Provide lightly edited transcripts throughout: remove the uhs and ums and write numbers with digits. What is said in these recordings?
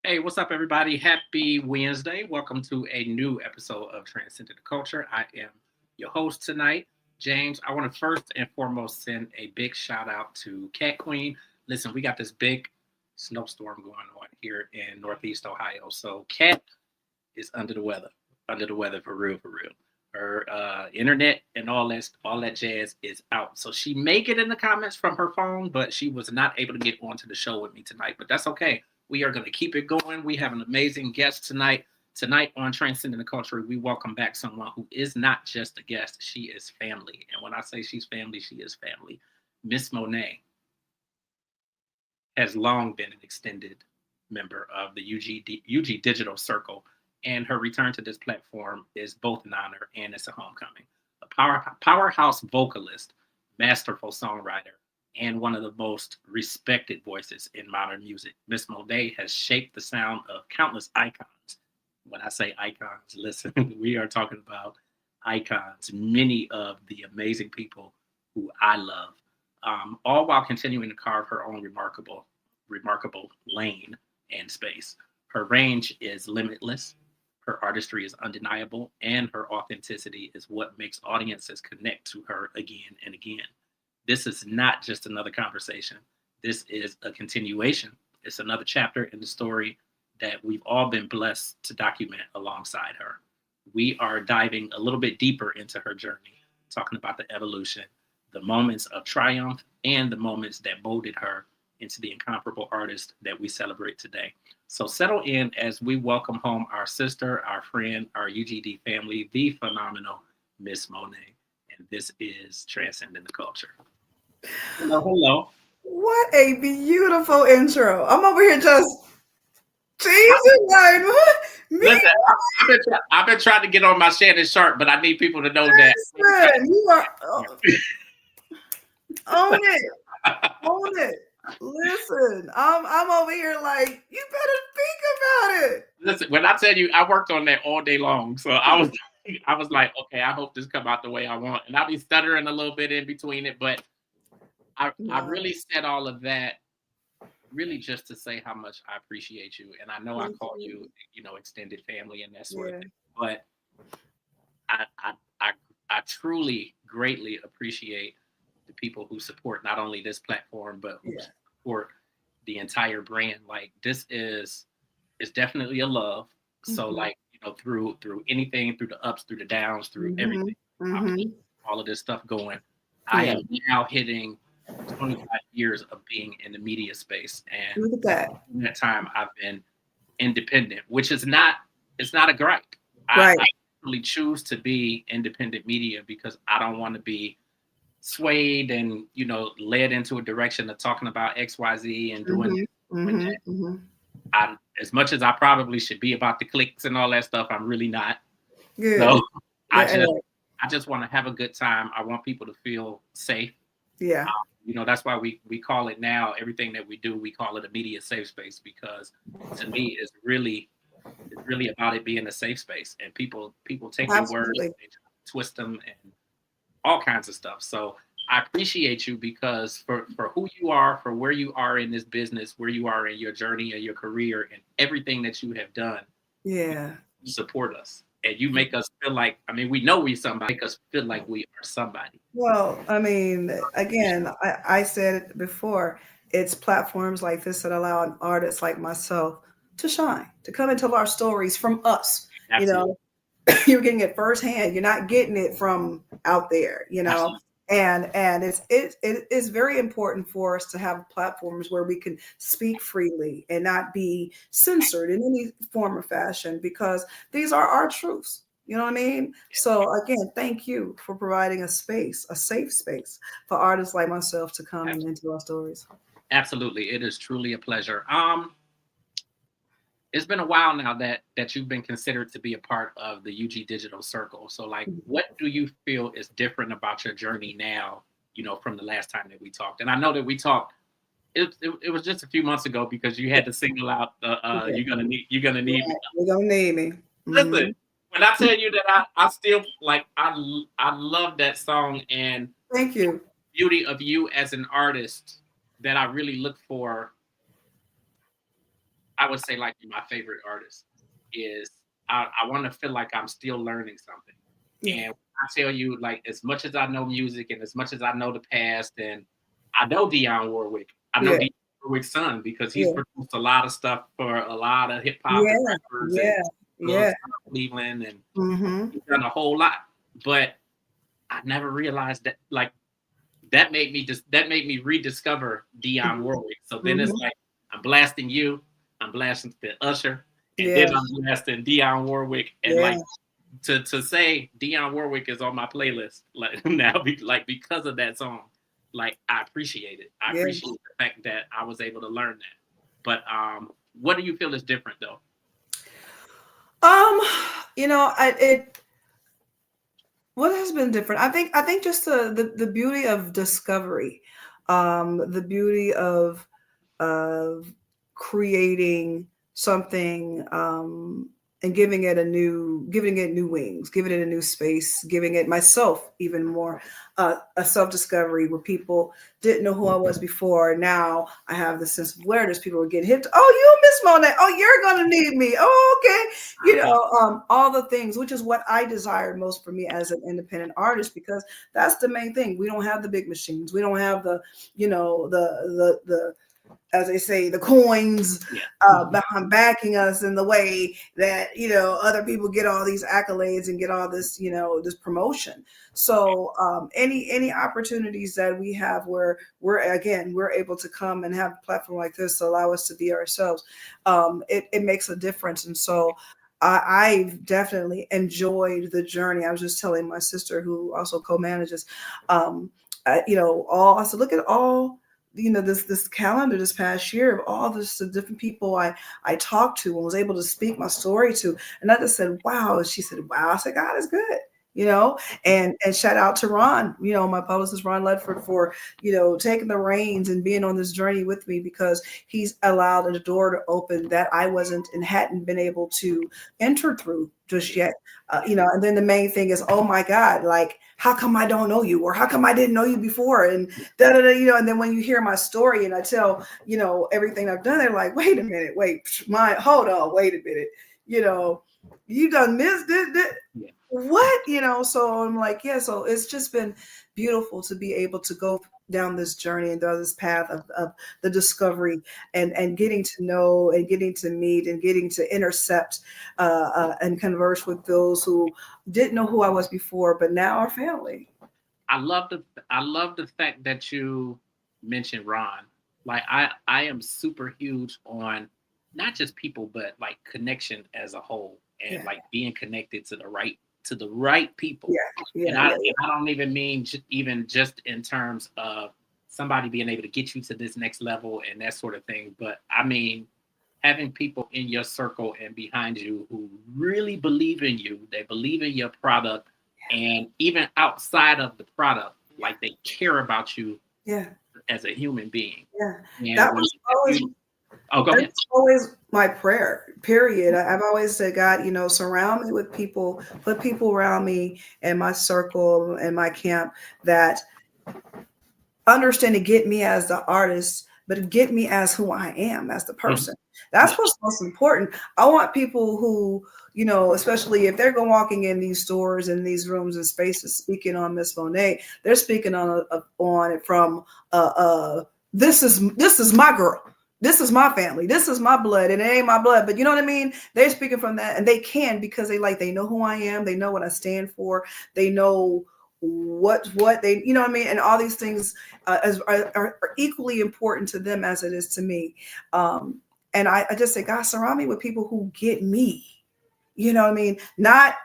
Hey, what's up, everybody? Happy Wednesday. Welcome to a new episode of Transcending the Culture. I am your host tonight, James. I want to first and foremost send a big shout out to Cat Queen. Listen, we got this big snowstorm going on here in Northeast Ohio. So Cat is under the weather for real, for real. Her internet and all that jazz is out. So she may get in the comments from her phone, but she was not able to get onto the show with me tonight. But that's okay. We are going to keep it going. We have an amazing guest tonight. Tonight on Transcending the Culture, we welcome back someone who is not just a guest. She is family. And when I say she's family, she is family. Miss Monet has long been an extended member of the UG Digital Circle, and her return to this platform is both an honor and it's a homecoming. A powerhouse vocalist, masterful songwriter, and one of the most respected voices in modern music. Miss Monet has shaped the sound of countless icons. When I say icons, listen, we are talking about icons, many of the amazing people who I love, all while continuing to carve her own remarkable lane and space. Her range is limitless, her artistry is undeniable, and her authenticity is what makes audiences connect to her again and again. This is not just another conversation. This is a continuation. It's another chapter in the story that we've all been blessed to document alongside her. We are diving a little bit deeper into her journey, talking about the evolution, the moments of triumph, and the moments that molded her into the incomparable artist that we celebrate today. So settle in as we welcome home our sister, our friend, our UGD family, the phenomenal Miss Monet. And this is Transcending the Culture. Hello, hello. What a beautiful intro. I'm over here just teasing like what? Me? Listen, I've been trying to get on my Shannon Sharp, but I need people to know that. Listen, you are own it. Own it. Listen, I'm over here like, you better think about it. Listen, when I tell you, I worked on that all day long. So I was like, okay, I hope this come out the way I want. And I'll be stuttering a little bit in between it, but I really said all of that really just to say how much I appreciate you. And I know I call you, extended family and that sort of thing. But I truly greatly appreciate the people who support not only this platform, but who support the entire brand. Like this is definitely a love. So like, through anything, through the ups, through the downs, through everything, all of this stuff going, I am now hitting 25 years of being in the media space. And look at that. In that time I've been independent, which is not, it's not a gripe. Right. I really choose to be independent media because I don't want to be swayed and, led into a direction of talking about XYZ and doing that. As much as I probably should be about the clicks and all that stuff, I'm really not. Good. So I just want to have a good time. I want people to feel safe. Yeah. That's why we call it now, everything that we do, we call it a media safe space, because to me it's really about it being a safe space, and people take your words, they twist them, and all kinds of stuff. So I appreciate you because for who you are, for where you are in this business, where you are in your journey and your career and everything that you have done, Yeah. you support us. And you make us feel like, I mean, we know we somebody, make us feel like we are somebody. Well, I mean, again, I said it before, it's platforms like this that allow artists like myself to shine, to come and tell our stories from us. You Absolutely. know, you're getting it firsthand. You're not getting it from out there, you know. Absolutely. And it is very important for us to have platforms where we can speak freely and not be censored in any form or fashion, because these are our truths. You know what I mean? So again, thank you for providing a space, a safe space for artists like myself to come and tell our stories. Absolutely. It is truly a pleasure. It's been a while now that you've been considered to be a part of the UG Digital Circle. So like what do you feel is different about your journey now, from the last time that we talked? And I know that we talked it was just a few months ago because you had to single out Yeah. you're gonna need me. You're gonna need me. Listen, Mhm. when I tell you that I still like I love that song and Thank you. beauty of you as an artist that I really look for. I would say like my favorite artist is I want to feel like I'm still learning something. Yeah. And I tell you, like as much as I know music and as much as I know the past, and I know Dionne Warwick, I know Yeah. Dionne Warwick's son because he's Yeah. produced a lot of stuff for a lot of hip hop and Yeah. rappers and Yeah. clubs Yeah. out of Cleveland, and Mhm. he's done a whole lot. But I never realized that like that made me rediscover Dionne Warwick. So then it's Mhm. like I'm blasting you, I'm blasting the Usher, and Yeah. then I'm blasting Dionne Warwick, and Yeah. like to say Dionne Warwick is on my playlist like now, like because of that song, like I appreciate it. I Yeah. appreciate the fact that I was able to learn that. But what do you feel is different though? Um, I it what has been different? I think just the beauty of discovery, the beauty of creating something, and giving it new wings, giving it a new space, giving it myself even more, a self discovery where people didn't know who I was before. Now I have the sense of awareness. People are getting hip to, oh, you Miss Monet. Oh, you're gonna need me. Oh, okay. All the things, which is what I desired most for me as an independent artist, because that's the main thing. We don't have the big machines. We don't have the, the as they say, the coins Yeah. behind backing us in the way that other people get all these accolades and get all this this promotion. So any opportunities that we have where we're able to come and have a platform like this to allow us to be ourselves, it makes a difference. And so I've definitely enjoyed the journey. I was just telling my sister, who also co-manages, all I said, look at all this calendar this past year of all the different people I talked to and was able to speak my story to. And I just said, wow. And she said, wow. I said, God is good. And shout out to Ron, my publicist Ron Ledford, for taking the reins and being on this journey with me, because he's allowed a door to open that I wasn't and hadn't been able to enter through just yet. And then the main thing is, oh my God, like, how come I don't know you, or how come I didn't know you before, and da da da, and then when you hear my story and I tell everything I've done, they're like, wait a minute, hold on, wait a minute, you done this, Yeah. what, so I'm like, yeah. So it's just been beautiful to be able to go down this journey and down this path of the discovery, and getting to know and getting to meet and getting to intercept, and converse with those who didn't know who I was before but now are family. I love the fact that you mentioned Ron. Like I am super huge on not just people but like connection as a whole, and Yeah. like being connected to the right people. Yeah. And Yeah. I Yeah. and I don't even mean even just in terms of somebody being able to get you to this next level and that sort of thing, but I mean having people in your circle and behind you who really believe in you, they believe in your product, and even outside of the product, like they care about you Yeah. as a human being. Yeah. And That when was they have always you, Oh, go ahead. That's always my prayer, period. I've always said, God, surround me with people, put people around me and my circle and my camp that understand to get me as the artist, but get me as who I am, as the Mhm. person. That's Yeah. what's most important. I want people who, especially if they're going walking in these stores and these rooms and spaces, speaking on Miss Monet, they're speaking on it from this is my girl. This is my family. This is my blood, and it ain't my blood. But you know what I mean? They're speaking from that, and they can because they know who I am. They know what I stand for. They know what they what I mean, and all these things are equally important to them as it is to me. And I just say, God, surround me with people who get me. You know what I mean? Not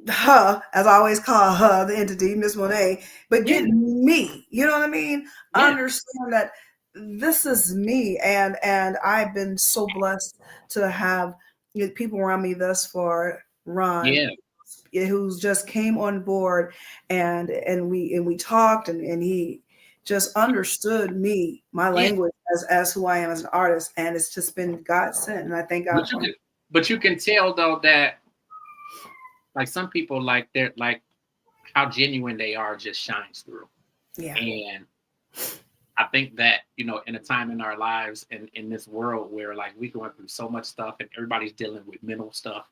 her, as I always call her, the entity, Miss Monet, but Yeah. get me. You know what I mean? I Yeah. understand that this is me, and I've been so blessed to have people around me thus far. Ron, Yeah. who's just came on board, and we talked, and he just understood me, my Yeah. language as who I am as an artist, and it's just been God sent, and I thank God But you for him. can, but you can tell though that like some people like they're like how genuine they are just shines through. Yeah. And I think that, in a time in our lives and in this world where like we going through so much stuff and everybody's dealing with mental stuff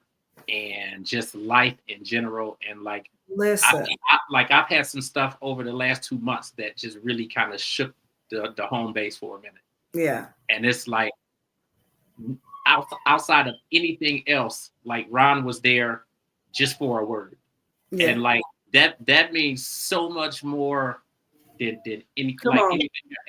and just life in general. And like, Listen. I've had some stuff over the last 2 months that just really kind of shook the home base for a minute. Yeah. And it's like outside of anything else, like Ron was there just for a word. Yeah. And like that means so much more than any Come like on.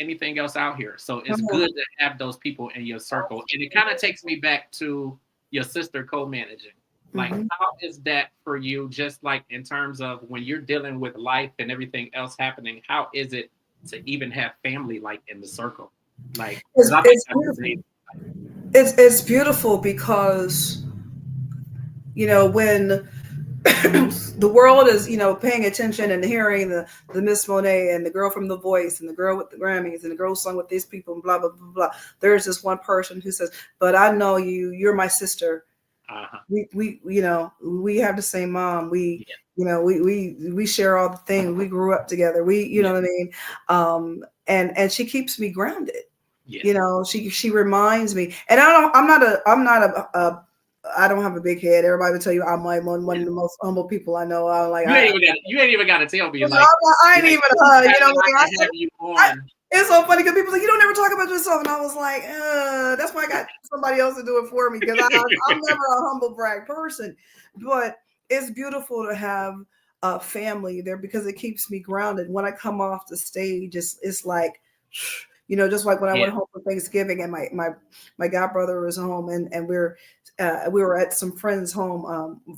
anything else out here. So it's Come good on. to have those people in your circle. And it kind of takes me back to your sister co-managing. Like, Hmm. how is that for you? Just like in terms of when you're dealing with life and everything else happening, how is it to even have family like in the circle? Like, It's, because I think it's that's beautiful. amazing. It's beautiful because when the world is paying attention and hearing the Miss Monet and the girl from The Voice and the girl with the Grammys and the girl sung with these people and blah blah blah blah. There's this one person who says, "But I know you. You're my sister. Uh-huh. We have the same mom. We Yeah. we share all the things. We grew up together. We Yeah. what I mean. And she keeps me grounded. Yeah. She reminds me, and I'm not a I don't have a big head. Everybody will tell you I'm like one Yeah. of the most humble people I know. I'm like You ain't even got to tell me I ain't even glad what that I I mean. can have you I, on. it's so funny because people say you don't ever talk about yourself, and I was like, that's why I got somebody else to do it for me because I'm never a humble brag person. But it's beautiful to have a family there because it keeps me grounded. When I come off the stage, it's like, just like when I Yeah. went home for Thanksgiving and my god brother was home, and we were at some friends' home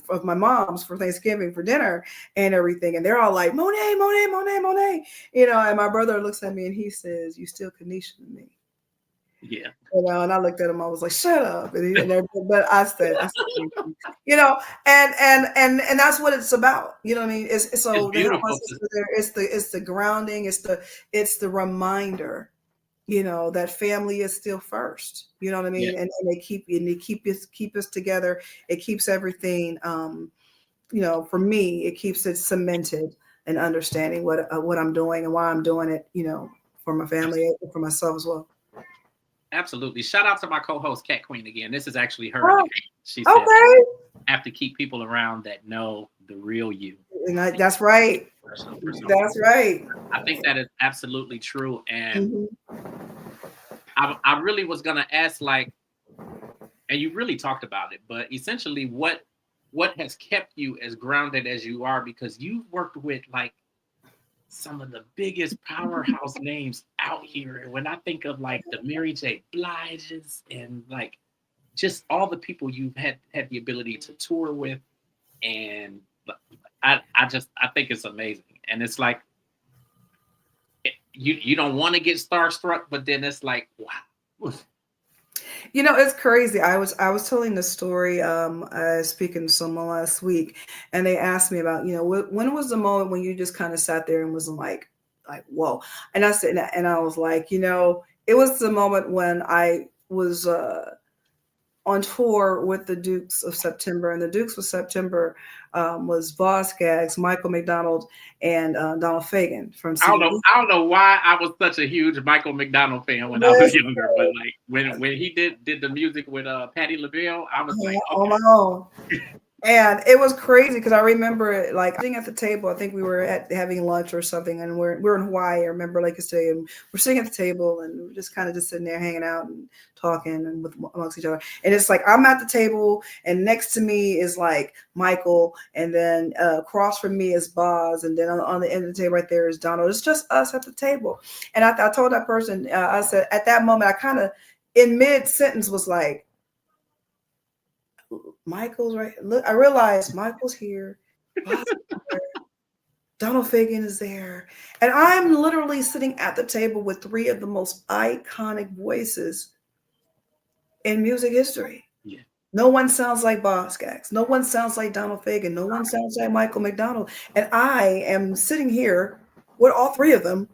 of my mom's for Thanksgiving for dinner and everything, and they're all like Monet, Monet, Monet, Monet, and my brother looks at me and he says, "You still Kanisha to me." Yeah. And I looked at him. I was like, "Shut up!" But I said, you know, and that's what it's about. You know what I mean? It's It's so to have my beautiful to sister there. It's the grounding. It's the reminder. That family is still first. You know what I yeah. mean? And they keep us together. It keeps everything. For me, it keeps it cemented and understanding what I'm doing and why I'm doing it. For my family and for myself as well. Absolutely. Shout out to my co-host Cat Queen again. This is actually her Oh, again. She said, okay. "Have to keep people around that know the real you." That's right. Personal, personal. That's right. I think that is absolutely true. And Hmm. I really was gonna ask, like, and you really talked about it, but essentially, what has kept you as grounded as you are? Because you've worked with like some of the biggest powerhouse names out here. And when I think of like the Mary J. Bliges and like just all the people you've had the ability to tour with, and I think it's amazing. And it's like you don't want to get starstruck, but then it's like wow. It's crazy. I was telling the story. Speaking to someone last week, and they asked me about when was the moment when you just kind of sat there and was like whoa. And I said, and I was like, it was the moment when I was on tour with the Dukes of September, and the Dukes of September was Boz Scaggs, Michael McDonald, and Donald Fagen from CBD. I don't know why I was such a huge Michael McDonald fan when I was younger, but like when he did the music with Patti LaBelle, I was like, On okay. my own. And it was crazy because I remember it, like sitting at the table. I think we were having lunch or something, and we're in Hawaii. I remember Lake City, and we're sitting at the table, and we're just kind of just sitting there hanging out and talking and with amongst each other. And it's like I'm at the table, and next to me is like Michael, and then across from me is Boz, and then on the end of the table right there is Donald. It's just us at the table. And I told that person, I said at that moment, I kind of in mid sentence was like, Michael's right. Look, I realized Michael's here. Boz is there. Donald Fagen is there. And I'm literally sitting at the table with three of the most iconic voices in music history. Yeah. No one sounds like Boz Scaggs. No one sounds like Donald Fagen. No one sounds like Michael McDonald. And I am sitting here with all three of them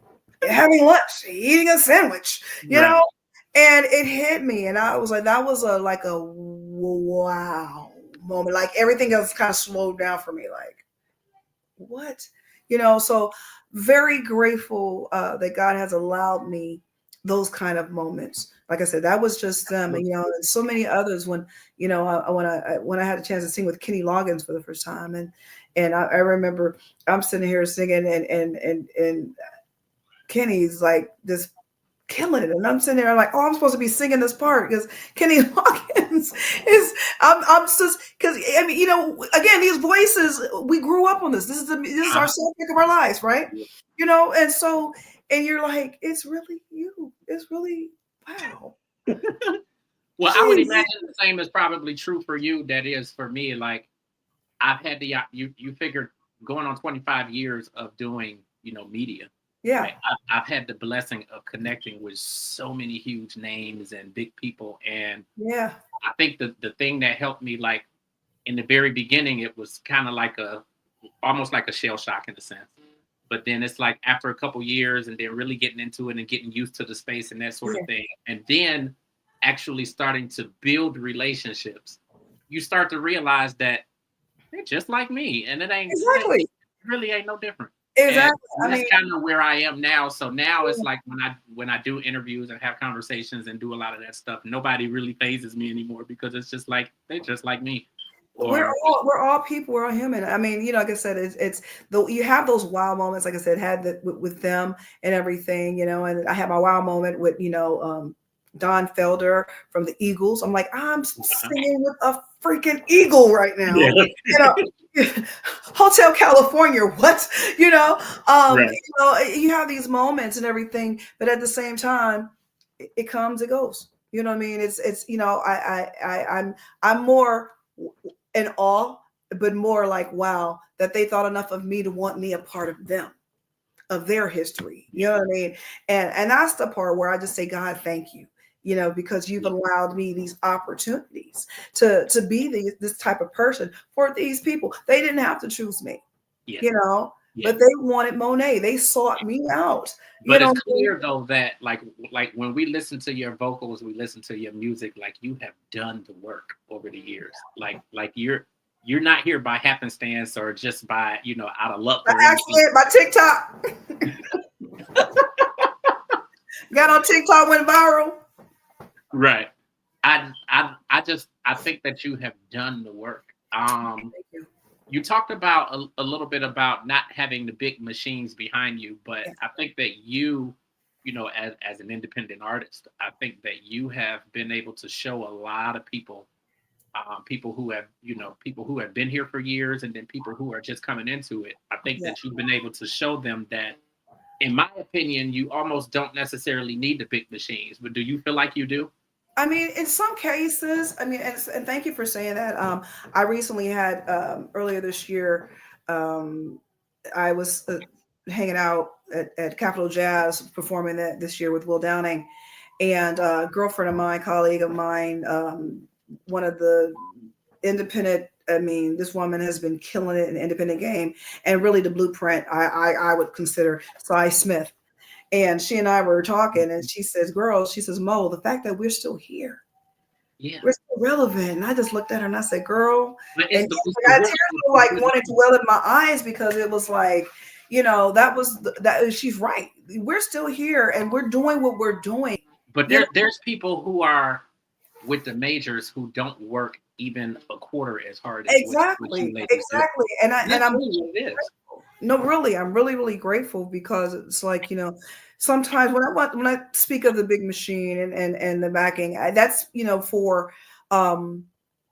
having lunch, eating a sandwich, you Right. know? And it hit me. And I was like, that was like a wow moment. Like everything else kind of slowed down for me. Like, what? So very grateful that God has allowed me those kind of moments. Like I said, that was just them, and so many others. When when I had a chance to sing with Kenny Loggins for the first time, and I remember I'm sitting here singing, and Kenny's like this killing it, and I'm sitting there, I'm like, oh, I'm supposed to be singing this part because Kenny Loggins is. I'm just because I mean, again, these voices, we grew up on this. This is our soundtrack of our lives, right? And so, and you're like, it's really you. It's really wow. Well, I would imagine the same is probably true for you. That is for me. Like I've had you figured going on 25 years of doing media. Yeah. Right? I've had the blessing of connecting with so many huge names and big people, and yeah, I think the thing that helped me, like in the very beginning, it was kind of like almost like a shell shock in a sense. But then it's like after a couple years, and then really getting into it and getting used to the space and that sort of thing, and then actually starting to build relationships, you start to realize that they're just like me, and it really ain't no different. Exactly. And that's kind of where I am now. So now it's like when I do interviews and have conversations and do a lot of that stuff, nobody really phases me anymore because it's just like they're just like me. We're all people. We're all human. I mean, like I said, it's you have those wow moments. Like I said, had that with them and everything, And I had my wow moment with Don Felder from the Eagles. I'm like, I'm singing with a freaking eagle right now. Hotel California, what? Right. You have these moments and everything, but at the same time, it comes, it goes. You know what I mean? It's I'm more in awe, but more like, wow, that they thought enough of me to want me a part of them, of their history. You know what I mean? And that's the part where I just say, God, thank you. Because you've allowed me these opportunities to be this type of person for these people. They didn't have to choose me, but they wanted Monet. They sought me out. But it's clear though that like when we listen to your vocals, we listen to your music, like you have done the work over the years. Like you're not here by happenstance or just by out of luck. By accident, by TikTok. Got on TikTok, went viral. Right. I think that you have done the work. Thank you. You talked about a little bit about not having the big machines behind you, but I think that you as an independent artist, I think that you have been able to show a lot of people, people who have been here for years, and then people who are just coming into it. I think that you've been able to show them that, in my opinion, you almost don't necessarily need the big machines, but do you feel like you do? I mean, in some cases, I mean, and thank you for saying that. I recently had earlier this year, I was hanging out at Capitol Jazz performing that this year with Will Downing, and a girlfriend of mine, colleague of mine, one of the independent. I mean, this woman has been killing it in the independent game, and really the blueprint I would consider Cy Smith. And she and I were talking, and she says, "Girl," she says, "Mo, the fact that we're still here, Yeah. we're still relevant." And I just looked at her and I said, "Girl," But and it's I the got good, tears it's were the like good wanting to thing. well in my eyes because it was like, that was that. She's right. We're still here, and we're doing what we're doing. But You know, there's people who are with the majors who don't work even a quarter as hard as what you exactly, ladies do. exactly. And And that's I'm really what it is. no, really, I'm really, really grateful because it's like, sometimes when I speak of the big machine and the backing, that's, for um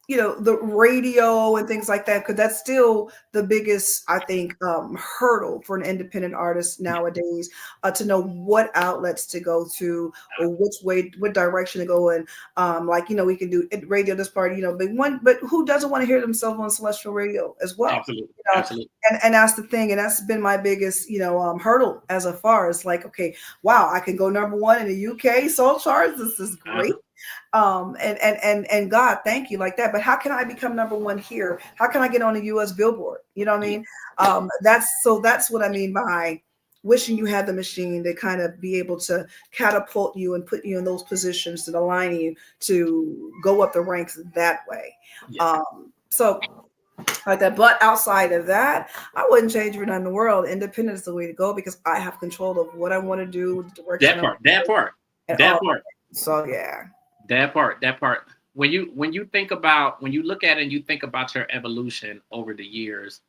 the radio and things like that, because that's still the biggest, I think, hurdle for an independent artist Yeah. nowadays, to know what outlets to go to or which way, what direction to go in. Like, we can do radio this part, but who doesn't want to hear themselves on celestial radio as well? Absolutely. You know, Absolutely. and that's the thing, and that's been my biggest, hurdle as far as like, okay, wow, I can go number one in the UK soul charts. This is great. Uh-huh. And God, thank you, like that. But how can I become number one here? How can I get on the US Billboard? You know what I Yeah. mean? That's what I mean by wishing you had the machine to kind of be able to catapult you and put you in those positions that align you to go up the ranks that way. Yeah. So like that. But outside of that, I wouldn't change for none in the world. Independence is the way to go because I have control of what I want to do, the direction That I'm part. That part. and That all. part. So yeah. That part. That part. When you think about when you look at it and you think about your evolution over the years,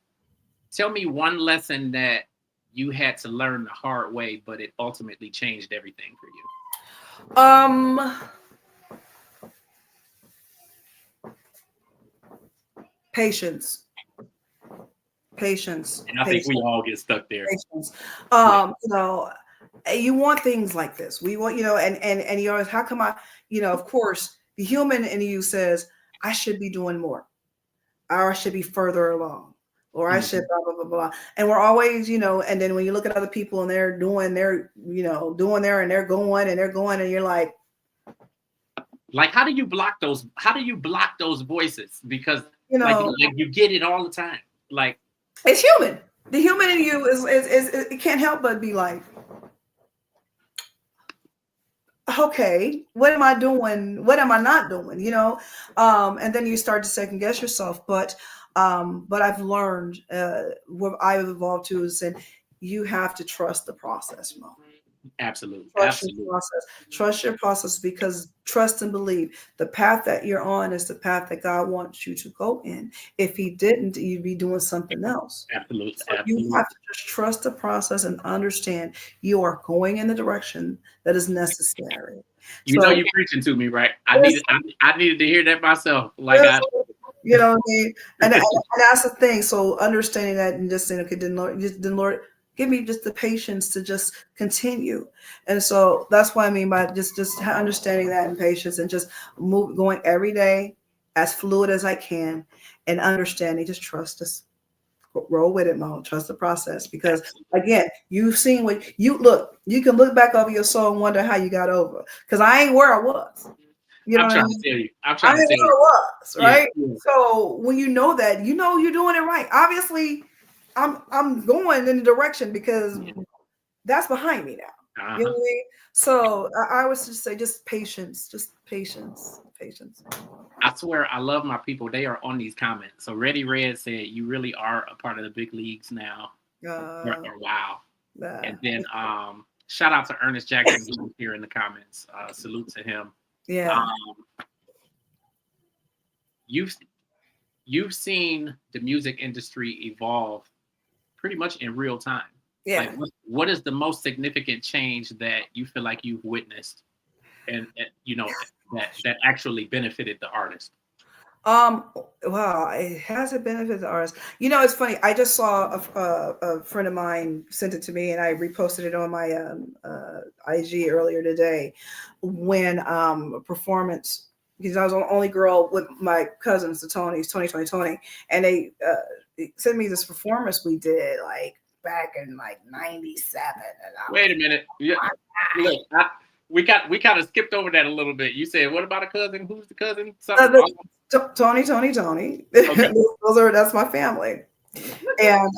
tell me one lesson that you had to learn the hard way, but it ultimately changed everything for you. Um, patience, patience, And I think we patience, all get stuck there. patience. Yeah. You want things like this. We want, and you always, how come of course, the human in you says, I should be doing more, or I should be further along, or I should Mhm. blah blah blah blah. And we're always, and then when you look at other people and they're doing there and they're going, and you're like, Like, how do you block those? How do you block those voices? Because you like, know, like you get it all the time. Like, it's human. The human in you is it can't help but be like, okay, what am I doing? What am I not doing? And then you start to second guess yourself. But I've learned, what I've evolved to is saying you have to trust the process, Mo. absolutely, Trust your absolutely, process. Trust your process, because trust and believe the path that you're on is the path that God wants you to go in. If He didn't, you'd be doing something else. absolutely, So you absolutely. have to just trust the process and understand you are going in the direction that is necessary. You know, So, you preaching to me, right? yes, I needed to hear that myself. Like, yes, you know what I mean? And that's the thing. So understanding that and just saying, okay, then Lord, give me just the patience to just continue. And so that's what I mean by just understanding that and patience and just going every day as fluid as I can and understanding, just trust us. Roll with it, Mo. Trust the process, because again, you've seen what you look. You can look back over your soul and wonder how you got over. Because I ain't where I was. You know I'm what I trying mean? to tell you. I'm I trying to didn't tell know you. it was, Yeah, right? yeah, So when you know that, you're doing it right. Obviously, I'm going in the direction because yeah. that's behind me now. You know Uh-huh. what I mean? So I would just say just patience, patience. I swear, I love my people. They are on these comments. So Ready Red said, "You really are a part of the big leagues now." Uh, Or wow. uh, And then shout out to Ernest Jackson who was here in the comments. Salute to him. yeah, Um, you've you've seen the music industry evolve pretty much in real time. Like, yeah. what is the most significant change that you feel like you've witnessed, and that actually benefited the artist? Um, wow, it has a benefit to ours. It's funny. I just saw a friend of mine sent it to me, and I reposted it on my IG earlier today. When a performance, because I was the only girl with my cousins, the Tonys, Tony, and they sent me this performance we did like back in like '97, and I was Wait a minute. Yeah, look, we kind of skipped over that a little bit. You said, "What about a cousin? Who's the cousin?" Something. Tony. Okay. That's my family. And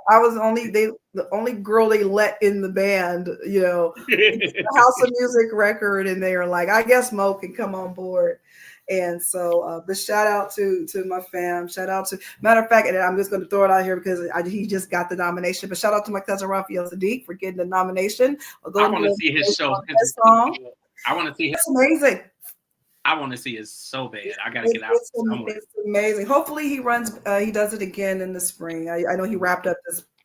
I was the only girl they let in the band. You know, we did the House of Music record, and they were like, "I guess Mo can come on board." And so, the shout out to my fam. Shout out to matter of fact, and I'm just going to throw it out here because he just got the nomination. But shout out to my cousin Raphael Sadiq for getting the nomination, a I Golden want to Globe see his nomination shows. on that song. I want to see his. It's amazing. I want to see it so bad. I got to get out somewhere. It's amazing. Hopefully, he runs. He does it again in the spring. I know he wrapped up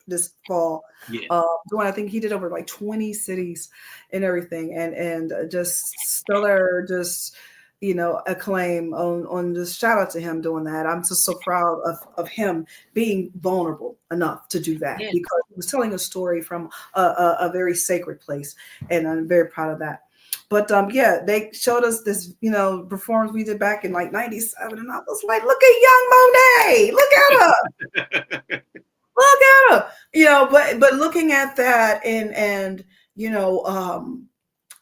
this fall. Yeah. Doing I think he did over like 20 cities and everything, and just stellar, just acclaim on just shout out to him doing that. I'm just so proud of him being vulnerable enough to do that Yeah. because he was telling a story from a very sacred place, and I'm very proud of that. But yeah, they showed us this, performance we did back in like '97, and I was like, "Look at young Monet! Look at her! Look at her!" But looking at that and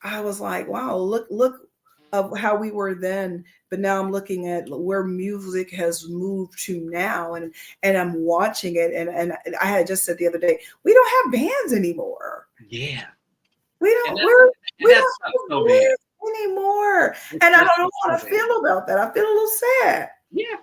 I was like, "Wow, look of how we were then." But now I'm looking at where music has moved to now, and I'm watching it, and I had just said the other day, we don't have bands anymore. Yeah. We And don't. that's, We that's don't so have bad. bands anymore, It's and I just don't know how to so bad. feel about that. I feel a little sad, Yeah.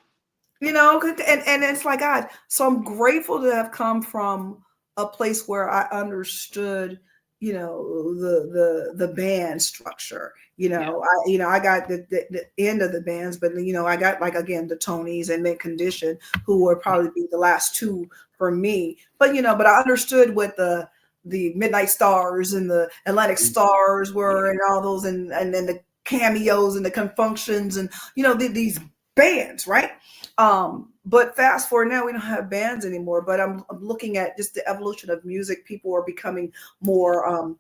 and it's like God. So I'm grateful to have come from a place where I understood, the band structure. Yeah. I got the end of the bands, but I got like again the Tonys and Mint Condition, who would probably be the last two for me. But I understood what the Midnight Stars and the Atlantic Stars were, and all those, and then the cameos and the confunctions, and these bands, right? But fast forward now, we don't have bands anymore. But I'm looking at just the evolution of music. People are becoming more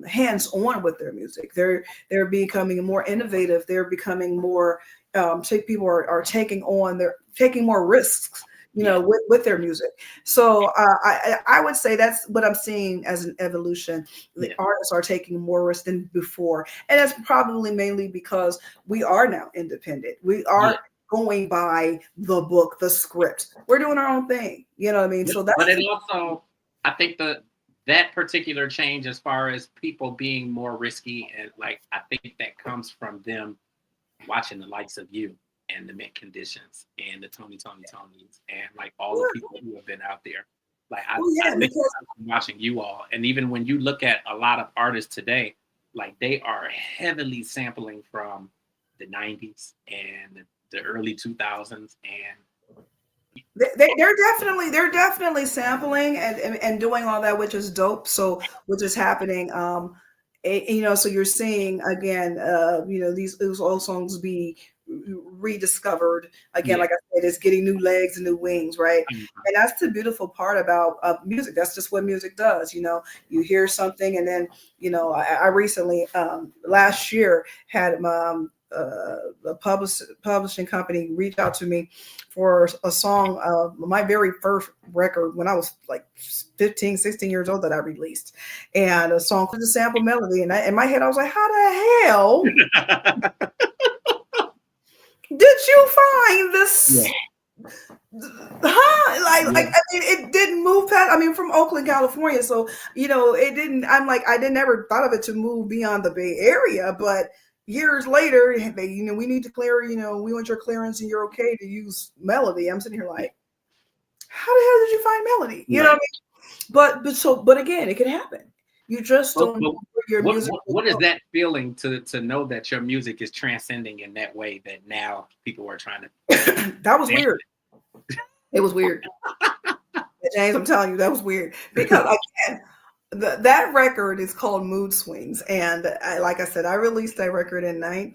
hands on with their music. They're becoming more innovative. They're becoming more. People are taking on. They're taking more risks. Yeah. With their music. So I would say that's what I'm seeing as an evolution. The Yeah. artists are taking more risk than before, and that's probably mainly because we are now independent. We Yeah. are going by the book, the script. We're doing our own thing. You know what I mean? So But that's it also, I think that particular change, as far as people being more risky, and like I think that comes from them watching the likes of you and the Mint Conditions and the Tonys and like all the people who have been out there. Like I yeah, think because I'm watching you all, and even when you look at a lot of artists today, like they are heavily sampling from the '90s and the early 2000s, and they're definitely sampling and doing all that, which is dope. So which is happening. So you're seeing again, these old songs be rediscovered again. yeah, Like I said, it's getting new legs and new wings, right? And that's the beautiful part about music. That's just what music does. You hear something, and then I recently last year had a publishing company reach out to me for a song of my very first record when I was like 15, 16 years old that I released, and a song called the sample melody. And in my head, I was like, how the hell did you find this? yeah, Huh? yeah, I mean, it didn't move past. I mean, from Oakland, California, so it didn't. I'm like, I didn't ever thought of it to move beyond the Bay Area, but years later, we need to clear. We want your clearance, and you're okay to use melody. I'm sitting here like, how the hell did you find melody? You know what right. I mean? But again, it can happen. You just don't know But where your what, music what will what is go. that feeling to know that your music is transcending in that way, that now people are trying to That was dance? weird. It was weird. James, I'm telling you, that was weird because again, that record is called Mood Swings, and like I said, I released that record in I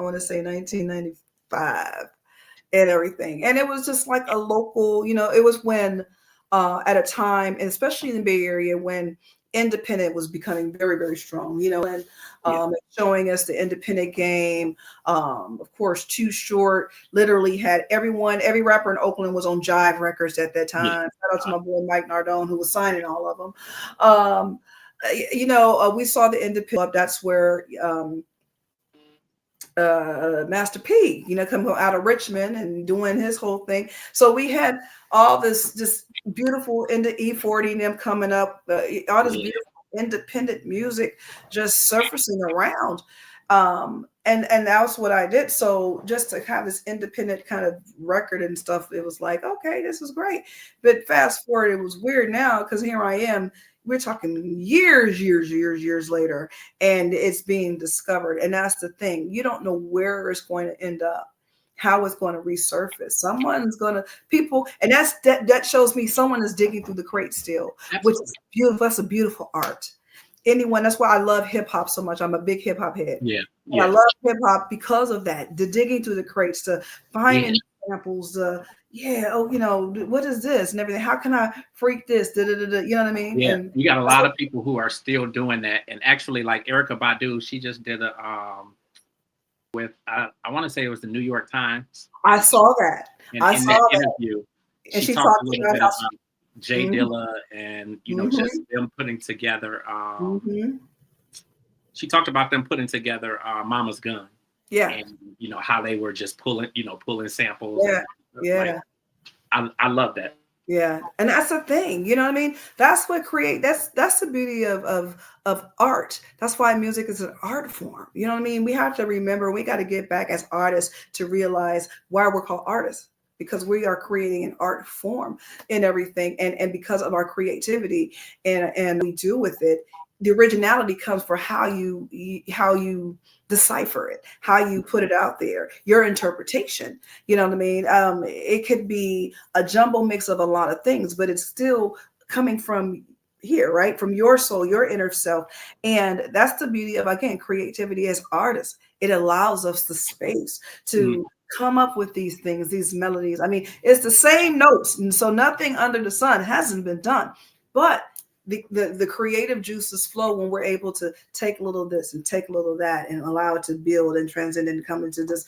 want to say 1995, and everything, and it was just like a local. It was when, at a time, and especially in the Bay Area, when independent was becoming very, very strong. And Yeah, showing us the independent game. Of course, Too Short literally had every rapper in Oakland was on Jive Records at that yeah, time. Shout out to my boy Mike Nardone, who was signing all of them. We saw the independent. That's where Master P, coming out of Richmond and doing his whole thing. So we had all this just beautiful into E40 and them coming up, all this Yeah. beautiful independent music just surfacing around. And that's what I did. So just to have this independent kind of record and stuff, it was like, okay, this is great. But fast forward, it was weird now because here I am. We're talking years later, and it's being discovered. And that's the thing. You don't know where it's going to end up, how it's going to resurface. Someone's going to people, and that shows me someone is digging through the crate still, which Absolutely. is beautiful. That's a beautiful art. Anyone, that's why I love hip hop so much. I'm a big hip hop head. Yeah. I Yeah. love hip hop because of that. The digging through the crates, to Yeah. finding samples, yeah, oh, what is this and everything? How can I freak this? Da, da, da, da, you know what I mean? Yeah. And You got a that's lot what of people who are still doing that. And actually, like Erica Badu, she just did a with I want to say it was the New York Times. I saw that. And I in saw that that. interview, And she she talked a talked little about bit how about Jay Dilla and just mm-hmm, them putting together. mm-hmm. She talked about them putting together Mama's Gun, Yeah, and how they were just pulling samples yeah, and like yeah. I love that. Yeah, and that's the thing, you know what I mean? That's what create. That's the beauty of art. That's why music is an art form. You know what I mean? We have to remember. We got to get back as artists to realize why we're called artists, because we are creating an art form in everything, and because of our creativity and we do with it, the originality comes for how you decipher it, how you put it out there, your interpretation. You know what I mean? It could be a jumble mix of a lot of things, but it's still coming from here, right? From your soul, your inner self. And that's the beauty of, again, creativity as artists. It allows us the space Mm, to come up with these things, these melodies. I mean, it's the same notes. And so nothing under the sun hasn't been done. But the creative juices flow when we're able to take a little of this and take a little of that and allow it to build and transcend and come into this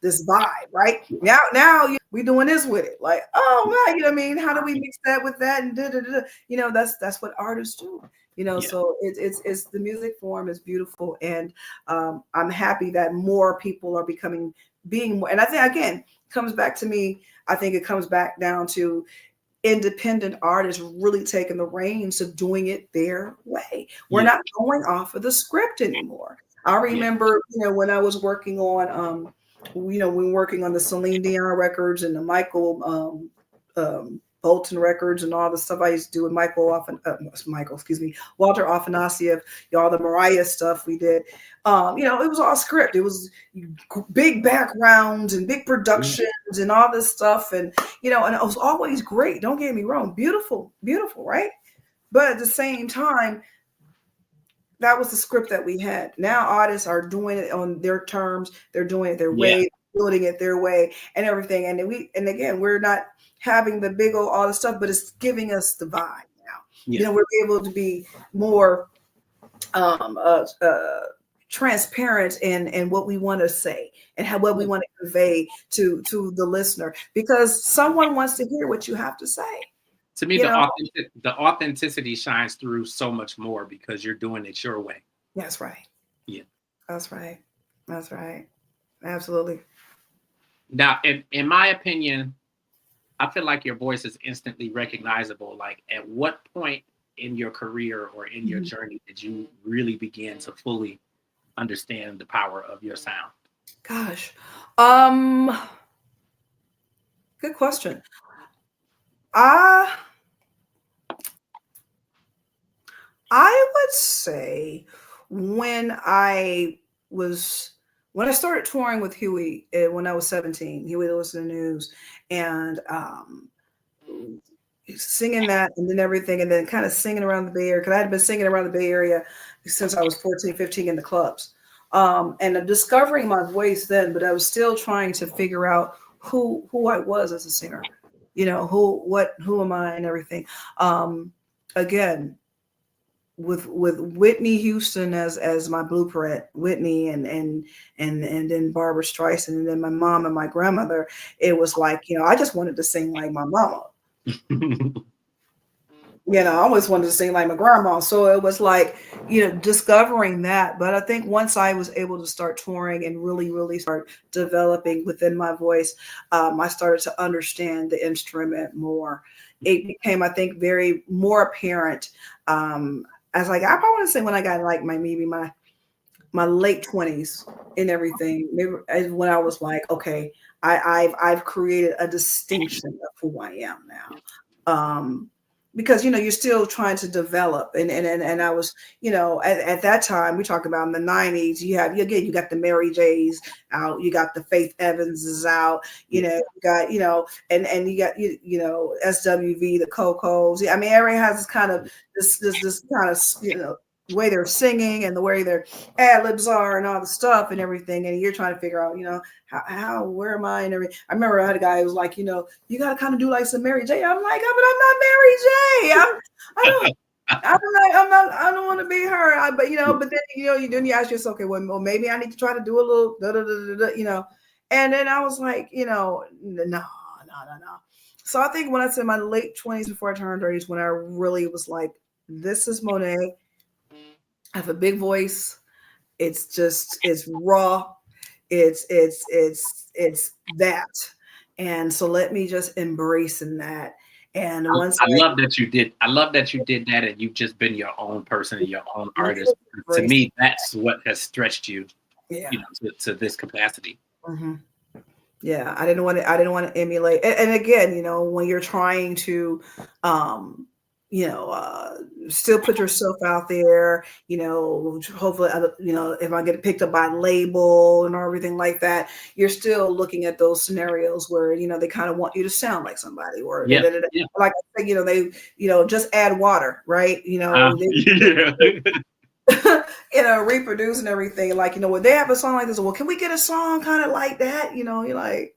vibe, right? Now we doing this with it. Like, oh wow, you know what I mean? How do we mix that with that? And da, da, da, da. That's what artists do. yeah, So it's the music form is beautiful, and I'm happy that more people are being more. And I think, again, comes back to me. I think it comes back down to independent artists really taking the reins of doing it their way. We're yeah, not going off of the script anymore. I yeah, remember, when I was working on, when working on the Celine Dion records and the Bolton records and all the stuff I used to do with Walter Afanasieff, all the Mariah stuff we did. It was all script. It was big backgrounds and big yeah, productions and all this stuff. And it was always great. Don't get me wrong. Beautiful, beautiful, right? But at the same time, that was the script that we had. Now artists are doing it on their terms. They're doing it their yeah, way, building it their way, and everything. And again, we're not having the big old all the stuff, but it's giving us the vibe now. yeah, We're able to be more um, uh, uh, transparent in what we want to say and what we yeah. want to convey to the listener, because someone wants to hear what you have to say. To me, You know, the authenticity shines through so much more because you're doing it your way. that's right. Yeah. That's right. That's right. Absolutely. Now, in my opinion, I feel like your voice is instantly recognizable. Like, at what point in your career or in your Mhm. journey did you really begin to fully understand the power of your sound? Gosh. Um, Good question. I I would say when I was when I started touring with Huey, when I was 17, Huey Lewis in the News, and singing that, and then everything, and then kind of singing around the Bay Area, because I had been singing around the Bay Area since I was 14, 15 in the clubs. And discovering my voice then, but I was still trying to figure out who I was as a singer, who am I and everything. Again, with Whitney Houston as my blueprint, Whitney and then Barbara Streisand, and then my mom and my grandmother, it was like, I just wanted to sing like my mama. I always wanted to sing like my grandma. So it was like, discovering that. But I think once I was able to start touring and really, really start developing within my voice, I started to understand the instrument more. It became, I think, very more apparent. As like, I probably want to say when I got like my late 20s and everything, maybe when I was like, okay, I've created a distinction of who I am now. Because you're still trying to develop, and I was, at that time, we talk about in the 90s, you got the Mary J's out, you got the Faith Evanses out, you got, and you got, SWV, the Cocos. I mean, everyone has this kind of this kind of, way they're singing and the way their ad libs are and all the stuff and everything, and you're trying to figure out, how where am I and everything. I remember I had a guy who was like, you got to kind of do like some Mary J. I'm like, oh, but I'm not Mary J. I don't. I don't want to be her. But then you ask yourself, okay, well, maybe I need to try to do a little da da da da, And then I was like, no. So I think when I said my late 20s before I turned 30s, when I really was like, this is Monet. I have a big voice. It's raw. It's that. And so let me just embrace in that. And once I love that you did. I love that you did that, and you've just been your own person and your own artist. To me, that's what has stretched you, to this capacity. Mm-hmm. Yeah, I didn't want to emulate. And again, when you're trying to, still put yourself out there, hopefully, if I get picked up by a label and everything like that, you're still looking at those scenarios where, they kind of want you to sound like somebody, or like I said, they, just add water, right? Reproduce and everything. Like, when they have a song like this, well, can we get a song kind of like that? You're like,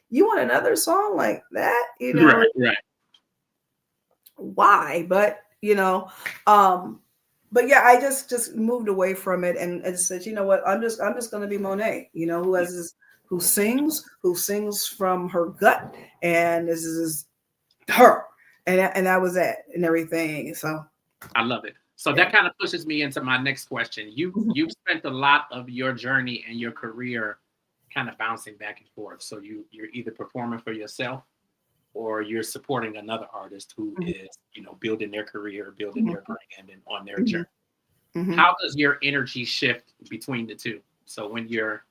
you want another song like that? Right. Why? But but yeah, I just moved away from it and said, you know what, I'm just going to be Monet, who sings from her gut, and this is her, and that was it and everything. So I love it. So that kind of pushes me into my next question. You've spent a lot of your journey and your career kind of bouncing back and forth. So you're either performing for yourself, or you're supporting another artist who is, building their career, building their brand, and on their journey. How does your energy shift between the two? So when you're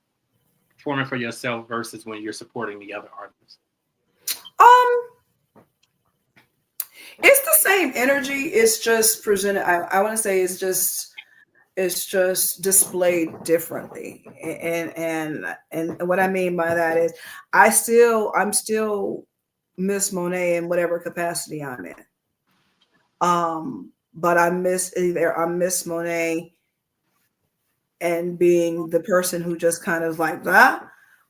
performing for yourself versus when you're supporting the other artist? It's the same energy. It's just presented. I want to say it's just displayed differently. And what I mean by that is I'm still Miss Monet in whatever capacity I'm in. But I'm Miss Monet and being the person who just kind of like that,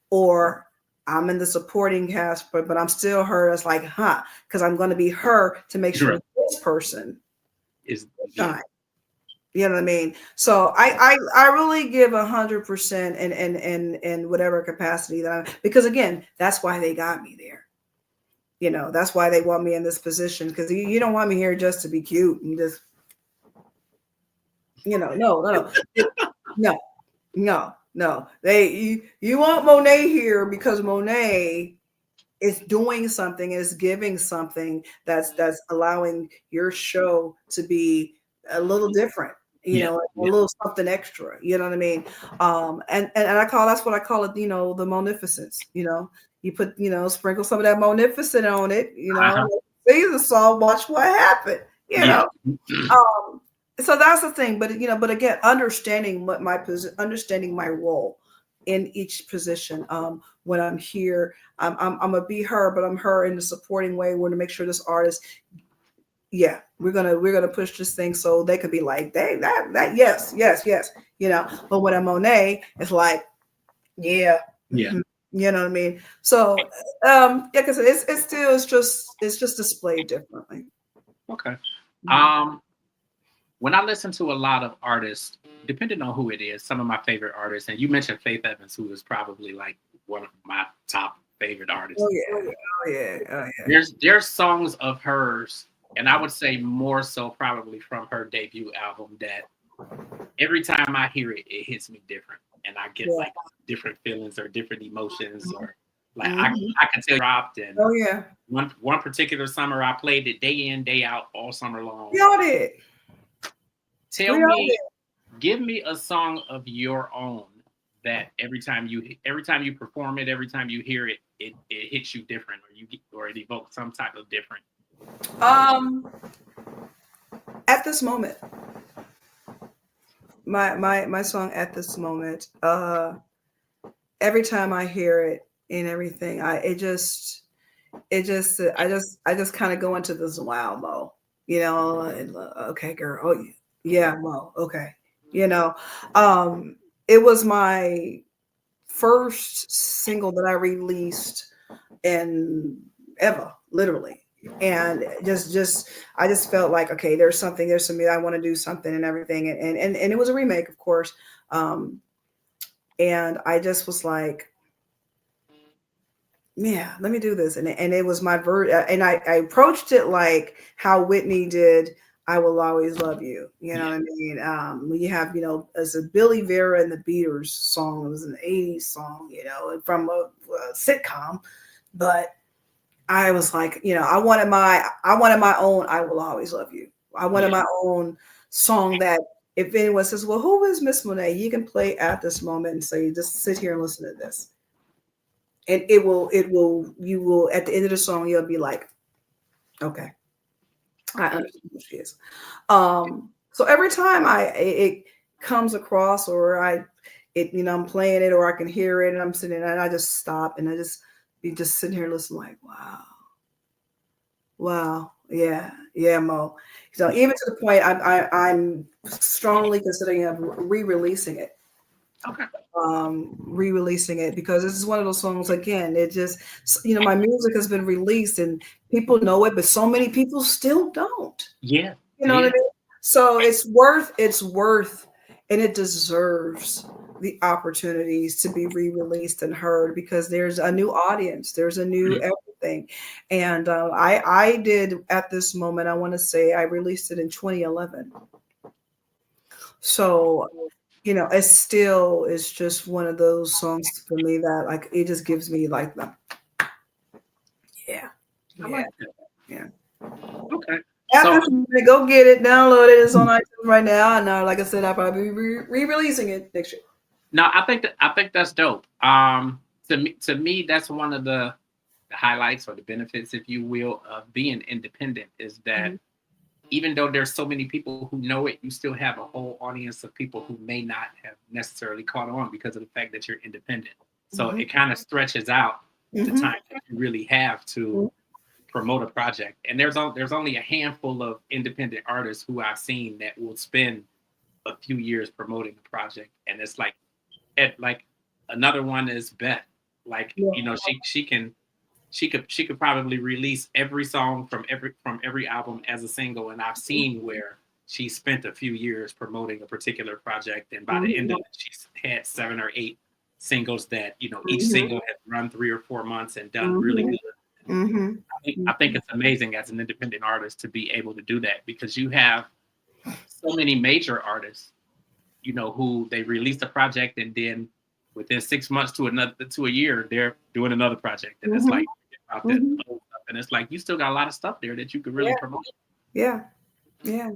or I'm in the supporting cast, but I'm still her as like, because I'm going to be her to make sure this person is shine. You know what I mean? So I really give 100% in whatever capacity that I'm, because again, that's why they got me there. That's why they want me in this position, because you don't want me here just to be cute and just, no. You want Monet here because Monet is doing something, is giving something that's allowing your show to be a little different, a little something extra. You know what I mean? And that's what I call it. The munificence. You put, sprinkle some of that munificent on it. See the song, watch what happened. So that's the thing. But again, understanding my role in each position. When I'm here, I'm gonna be her, but I'm her in the supporting way. We're gonna make sure this artist, we're gonna push this thing so they could be like, that yes. But when I'm Monet, it's like, yeah. You know what I mean? So like I said, it's just displayed differently. Okay. When I listen to a lot of artists, depending on who it is, some of my favorite artists, and you mentioned Faith Evans, who is probably like one of my top favorite artists. Oh yeah. There's songs of hers and I would say more so probably from her debut album, that every time I hear it, it hits me different, and I get Yeah. like different feelings or different emotions, or like Mhm. I can tell dropped. And Oh yeah. one particular summer I played it day in day out all summer We long. all did. Tell We all me, did. give me a song of your own that every time you perform it, every time you hear it, it hits you different, or or it evokes some type of different. Um, at this moment, my song at this moment. Every time I hear it and everything, I just kind of go into this wow mode, and, okay, girl, oh yeah, Mo, okay, you know, um, it was my first single that I released in ever, literally. And I just felt like, okay, there's something I want to do something and everything. And it was a remake, of course. Um, and I just was like, yeah, let me do this. And it was my and I approached it like how Whitney did I Will Always Love You. You know Yeah, what I mean? When you have, as a Billy Vera and the Beaters song, it was an 80s song, from a sitcom. But I was like, I wanted my own I Will Always Love You. I wanted yeah, my own song that if anyone says, well, who is Miss Monet? You can play at this moment and say, just sit here and listen to this. And you will, at the end of the song, you'll be like, okay, I okay, understand who she is. So every time it comes across, or I'm playing it, or I can hear it and I'm sitting and I just stop and I just be just sitting here listening like, wow. Wow. Yeah. Yeah, Mo. So yeah, even to the point I'm strongly considering of re-releasing it. okay, Re-releasing it because this is one of those songs again. It just my music has been released and people know it, but so many people still don't. yeah, You know what I yeah, mean? So it's worth, and it deserves the opportunities to be re-released and heard because there's a new audience, there's a new mm, everything, and I did at this moment. I want to say I released it in 2011, so it still is just one of those songs for me that like it just gives me like the yeah, I yeah, like that. yeah. Okay, After so go get it, download it. It's on iTunes right now. And like I said, I'll probably be re-releasing it next year. no, I think that's dope. To me, that's one of the highlights or the benefits, if you will, of being independent is that Mhm. even though there's so many people who know it, you still have a whole audience of people who may not have necessarily caught on because of the fact that you're independent. So Mhm. it kind of stretches out the Mhm. time that you really have to promote a project. And there's only a handful of independent artists who I've seen that will spend a few years promoting a project, and it's like another one is Beth. Like, Yeah. she could probably release every song from every album as a single, and I've seen where she spent a few years promoting a particular project, and by the end of Mhm. it, she's had 7 or 8 singles that each Mhm. single has run 3 or 4 months and done really Mhm. good. Mhm. I think it's amazing as an independent artist to be able to do that because you have so many major artists, who they release a project and then within 6 months to a year, they're doing another project. And it's Mhm. like about that Mhm. old stuff. And it's like you still got a lot of stuff there that you could really Yeah. promote. Yeah. Yeah.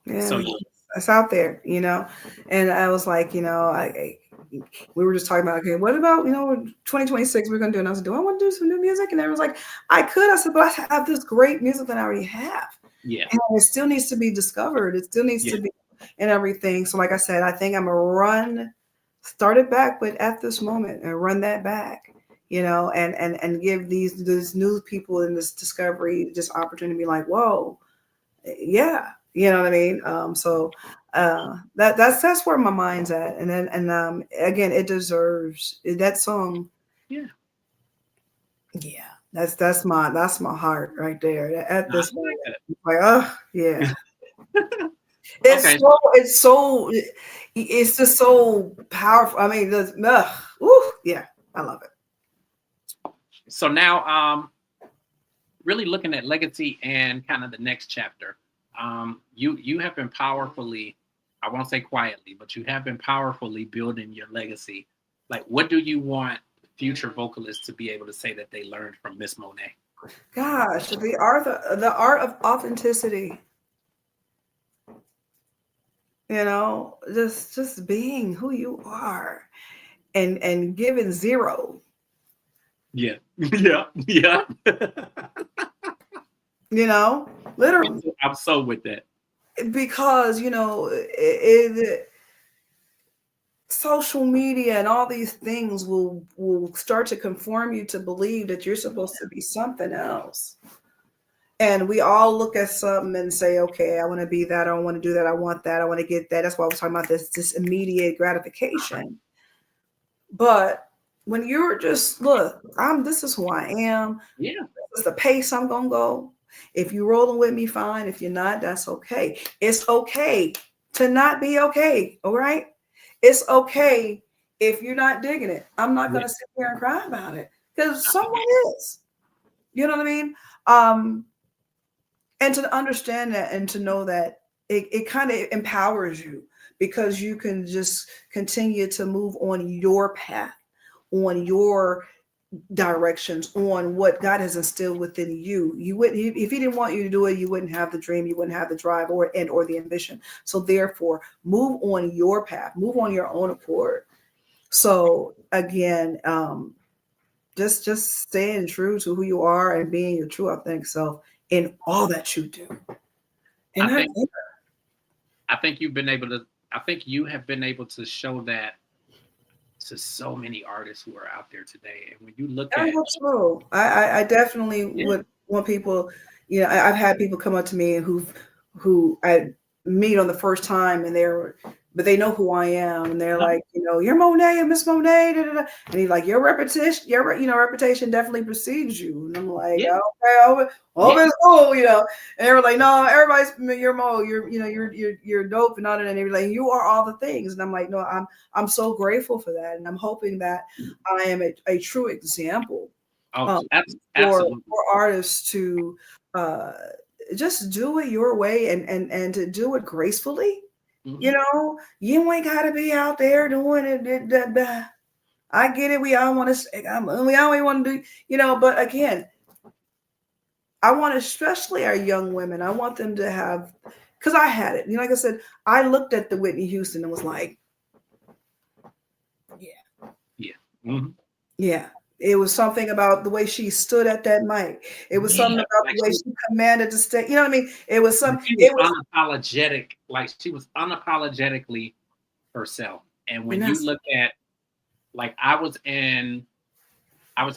So Yeah. yeah, It's out there. And I was like, we were just talking about, okay, what about, 2026 we're going to do? And I was like, do I want to do some new music? And everyone was like, I could. I said, but I have this great music that I already have. yeah, And it still needs to be discovered. It still needs yeah, to be and everything. So like I said, I think I'm gonna start it back, but at this moment and run that back, and give these new people in this discovery just opportunity to be like, whoa, yeah, you know what I mean? So that's where my mind's at. And then again, it deserves that song. yeah. Yeah, that's my heart right there. At No, I this like moment, that. like, oh yeah. Okay, It's just so powerful. I mean, yeah, I love it. so now really looking at legacy and kind of the next chapter. You have been powerfully, I won't say quietly, but you have been powerfully building your legacy. Like, what do you want future vocalists to be able to say that they learned from Miss Monet? Gosh, the art of authenticity. Just being who you are, and giving zero. Yeah, yeah, yeah. Literally, I'm so with that. because social media and all these things will start to conform you to believe that you're supposed to be something else. And we all look at something and say, okay, I want to be that, I want to do that, I want that, I want to get that. That's why I was talking about this immediate gratification. But when you're just, look, this is who I am. Yeah, This is the pace I'm gonna go. If you're rolling with me, fine. If you're not, that's okay. It's okay to not be okay. All right. It's okay if you're not digging it. I'm not yeah. gonna sit here and cry about it because someone is. You know what I mean? Um, and to understand that and to know that it kind of empowers you, because you can just continue to move on your path, on your directions, on what God has instilled within you. You wouldn't, if He didn't want you to do it, you wouldn't have the dream, you wouldn't have the drive or the ambition. So therefore, move on your path, move on your own accord. So again, just staying true to who you are and being your true authentic self in all that you do. And I I think I think you've been able to. I think you have been able to show that to so many artists who are out there today. And when you look I at, hope so. I definitely yeah, would want people. I've had people come up to me who I meet on the first time, and but they know who I am, and they're like, you're Monet and Miss Monet, da, da, da. And he's like, your reputation definitely precedes you, and I'm like, yeah, okay, yeah, it's cool, And they were like, no, everybody's you're Mo, you're dope and all that, and they were like, you are all the things, and I'm like, no, I'm so grateful for that, and I'm hoping that I am a true example oh, um, absolutely. for artists to uh, just do it your way, and to do it gracefully. Hmm. You ain't got to be out there doing it. I get it. We all want to. We all want to do. But again, I want, especially our young women, I want them to have, because I had it. Like I said, I looked at the Whitney Houston and was like, yeah. Yeah. Hmm. Yeah. It was something about the way she stood at that mic. It was something Yeah, about like the way she commanded the stage. You know what I mean? It was she was it was, unapologetic. Like she was unapologetically herself. And and when you that's, look at, like, I was in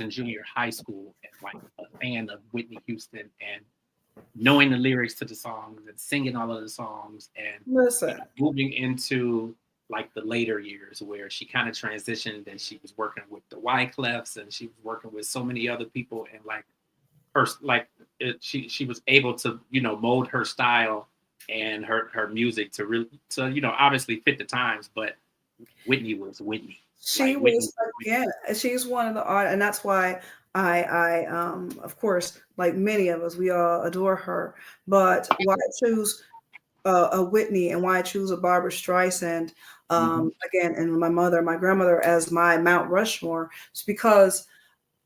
junior high school and like a fan of Whitney Houston and knowing the lyrics to the songs and singing all of the songs and listen, moving into like the later years where she kind of transitioned and she was working with the Wyclefs and she was working with so many other people and like her like she was able to mold her style and her music to really to obviously fit the times, but Whitney was Whitney. she Like Whitney was, was Whitney. again, she's one of the art, and that's why of course, like many of us, we all adore her. But why I choose a Whitney and why I choose a Barbara Streisand, Hmm. again, and my grandmother as my Mount Rushmore, is because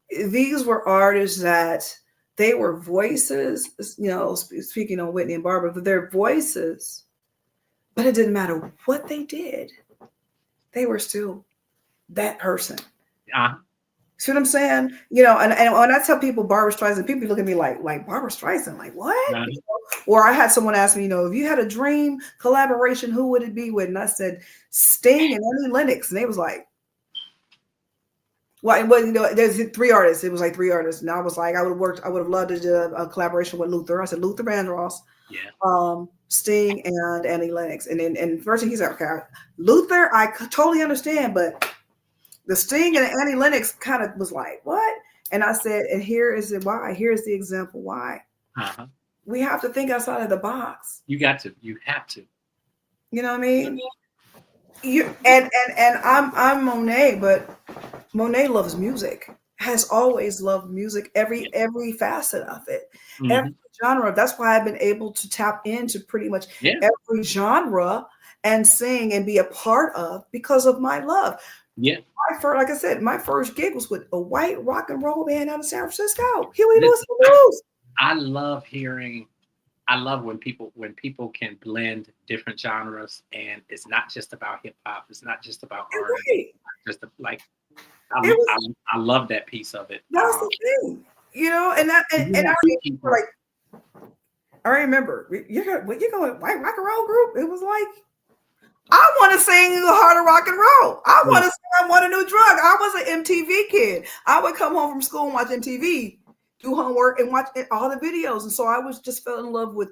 these were artists that they were voices, speaking of Whitney and Barbara, but their voices, but it didn't matter what they did, they were still that person. Uh, See what I'm saying? And when I tell people Barbara Streisand, people look at me like Barbara Streisand, like what? uh, Or I had someone ask me, if you had a dream collaboration, who would it be with? And I said Sting and Annie Lennox, and they was like, well, there's three artists. It was like three artists, and I was like, I would have loved to do a collaboration with Luther. I said Luther Vandross, yeah. Sting, and Annie Lennox. And then first thing he said, okay, Luther, I totally understand, but the Sting and Annie Lennox kind of was like, what? And I said, and here is it why. Here's the example why. Uh-huh. We have to think outside of the box. You got to. You have to. You know what I mean? And I'm Monet, but Monet loves music. has always loved music, Yeah. every facet of it, every Hmm. genre. That's why I've been able to tap into pretty much Yeah. every genre and sing and be a part of because of my love. Yeah. My first, like I said, my first gig was with a white rock and roll band out of San Francisco, Huey Lewis Listen, and the News. I love hearing. I love when people can blend different genres, and it's not just about hip hop. It's not just about And R&B. right, Just like it was, I love that piece of it. that was the thing, and that, You and I have two remember, people. like, I remember you go white rock and roll group. It was like, I want to sing the heart of rock and roll. I Yeah. want to sing I Want a New Drug. I was an MTV kid. I would come home from school and watch MTV, do homework, and watch all the videos. And so I was just fell in love with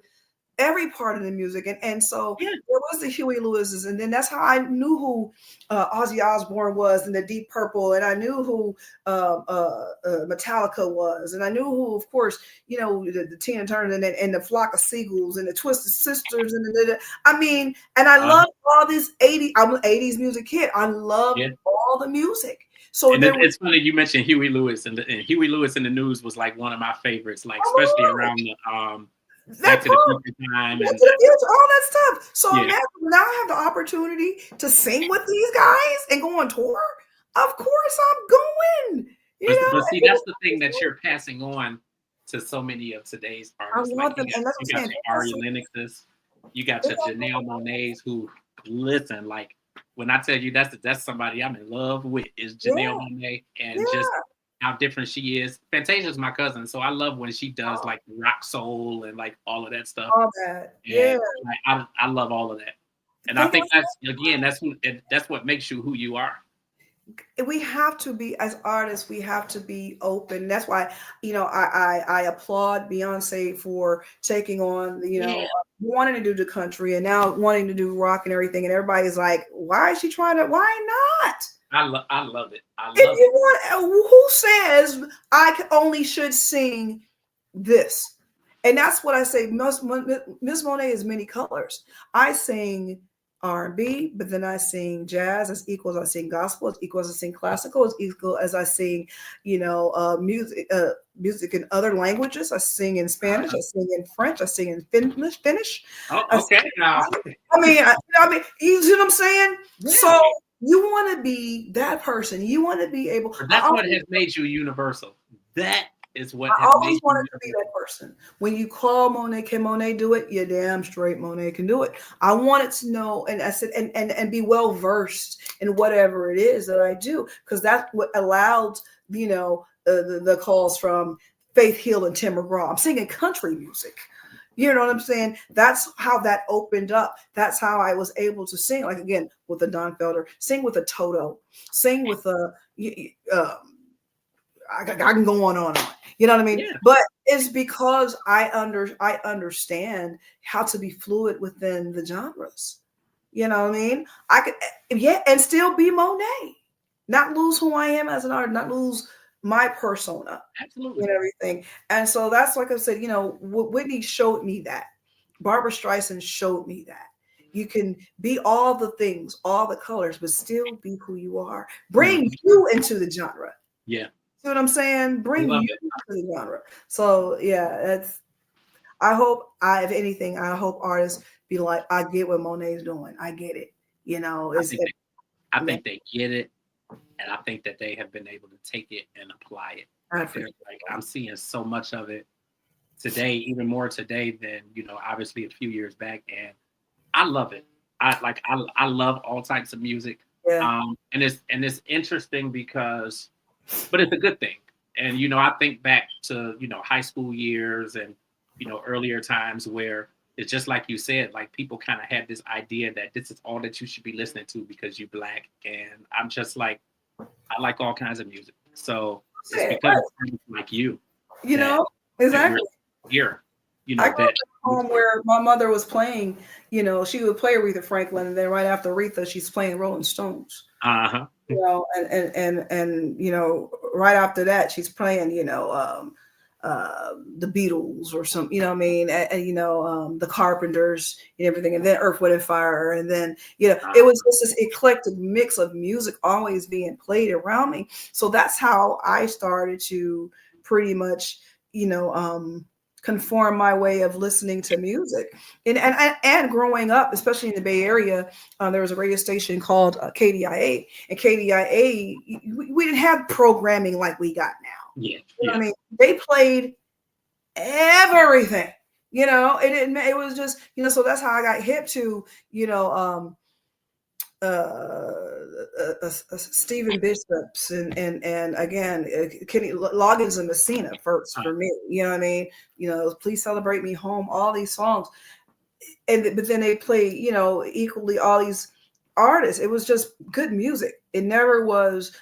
every part of the music. And so Yeah. there was the Huey Lewis's, and then that's how I knew who Ozzy Osbourne was and the Deep Purple, and I knew who Metallica was, and I knew who, of course, the Tina Turner and the Flock of Seagulls and the Twisted Sisters I mean, and I Uh, loved all these 80s. I'm an 80s music kid. I loved yeah. all the music. So And there was, it's funny you mentioned Huey Lewis, and Huey Lewis in the News was like one of my favorites, like especially oh, around the Back that to the part. Future time, Back and to the Future, all that stuff. So yeah. imagine now I have the opportunity to sing with these guys and go on tour. Of course I'm going. But see, It that's was the thing that you're passing on to so many of today's I artists. Like want them, and that's you what I'm got saying. your Ari Lennoxes, you got your Janelle Monae's, who listen, like when I tell you that's somebody I'm in love with is Janelle Yeah, Monae, and just yeah. how different she is. Fantasia's my cousin, so I love when she does Oh, like rock soul and like all of that stuff. all that. Yeah. And like I love all of that. And I Think think that's again that's what makes you who you are. we have to be, as artists, we have to be open. That's why I applaud Beyonce for taking on Yeah. wanting to do the country and now wanting to do rock and everything, and everybody's like, why is she trying to, why not? I love it. I If love you it. want, who says only should sing this? And that's what I say. Miss Monet is many colors. I sing R&B, but then I sing jazz as equal as I sing gospel, as equal as I sing classical, as equal as I sing, music in other languages. I sing in Spanish, Uh-huh. I sing in French, I sing in Finnish. Oh, I okay. Now, I mean, you see what I'm saying? yeah. So you want to be that person. You want to be able. But that's what has made you universal. That is what I has always made you wanted to be that universal. person. When you call Monet, can Monet do it? Yeah, damn straight Monet can do it. I wanted to know, and I said, and be well versed in whatever it is that I do, because that's what allowed the calls from Faith Hill and Tim McGraw. I'm singing country music. You know what I'm saying? That's how that opened up. That's how I was able to sing, like again with a Don Felder, sing with a Toto, sing with a. I can go on and on. You know what I mean? Yeah. But it's because I understand how to be fluid within the genres. You know what I mean? I could, yeah, and still be Monet, not lose who I am as an artist, not lose my persona Absolutely. and everything. And so that's, like I said, Whitney showed me that. Barbara Streisand showed me that. You can be all the things, all the colors, but still be who you are. Bring Mhm. you into the genre. Yeah. See what I'm saying? I Bring love you it. to the genre. So yeah, that's. I hope if anything, I hope artists be like, I get what Monet's doing. I get it. I It's think they, I yeah, think they get it, and I think that they have been able to take it and apply it. I Like appreciate there's like I'm seeing so much of it today, even more today than obviously a few years back, and I love it. I love all types of music, it. Yeah, and it's interesting because, but it's a good thing. And I think back to high school years and earlier times where it's just like you said, like people kind of had this idea that this is all that you should be listening to because you're black, and I'm just like I like all kinds of music. So it's yeah, because of friends like you you that know we're exactly. here, I grew up that in a home where my mother was playing. She would play Aretha Franklin, and then right after Aretha, she's playing Rolling Stones. uh-huh. And right after that, she's playing the Beatles or some, you know what I mean, the Carpenters and everything, and then Earth, Wind and Fire, and then it was just this eclectic mix of music always being played around me. So that's how I started to pretty much, conform my way of listening to music. And growing up, especially in the Bay Area, there was a radio station called KDIA, and KDIA, we didn't have programming like we got now. Yeah, You know what I mean? They played everything. It was just, so that's how I got hip to, Stephen Bishops and again, Kenny Loggins and Messina first for me. You know what I mean? Please Celebrate Me Home, all these songs. But then they play, equally all these artists. It was just good music. It never was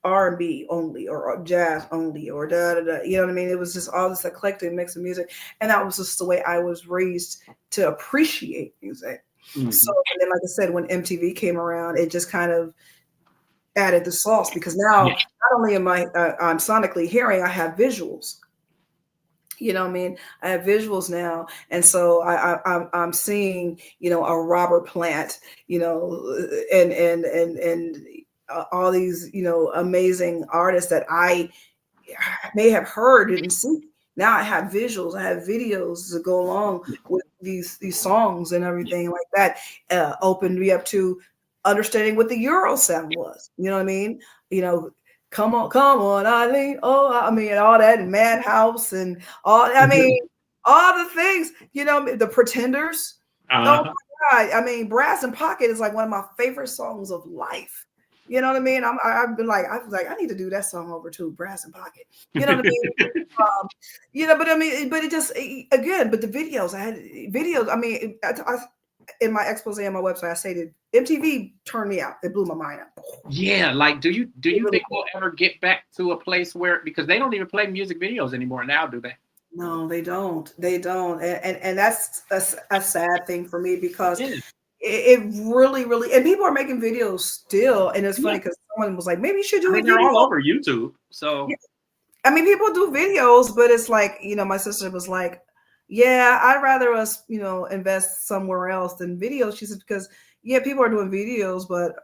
R&B only or jazz only or da da da. You know what I mean? It was just all this eclectic mix of music, and that was just the way I was raised to appreciate music. Mm-hmm. So, and then, like I said, when MTV came around, it just kind of added the sauce, because now not only am I'm sonically hearing, I have visuals. You know what I mean? I have visuals now, and so I'm seeing, a Robert Plant, and all these, amazing artists that I may have heard, didn't see. Now I have visuals, I have videos to go along with these songs and everything like that. Opened me up to understanding what the Euro sound was. You know what I mean? Come on, Eileen. Oh, I mean, all that, and Madhouse and all. I mean, all the things. The Pretenders. Oh my God! I mean, Brass and Pocket is like one of my favorite songs of life. You know what I mean? I was like, I need to do that song over too, Brass and Pocket. You know what I mean? But I mean, but it just, again, but the videos, I had videos. I mean, in my expose on my website, I stated MTV turned me out. It blew my mind out. Yeah, like, do you think we'll ever get back to a place where, because they don't even play music videos anymore now, do they? No, they don't. They don't, and that's a sad thing for me, because. Yeah. It really, really, and people are making videos still, and it's funny because someone was like, maybe you should do it. They're all over YouTube. So, I mean, people do videos, but it's like, my sister was like, yeah, I'd rather us, invest somewhere else than videos. She said, because people are doing videos, but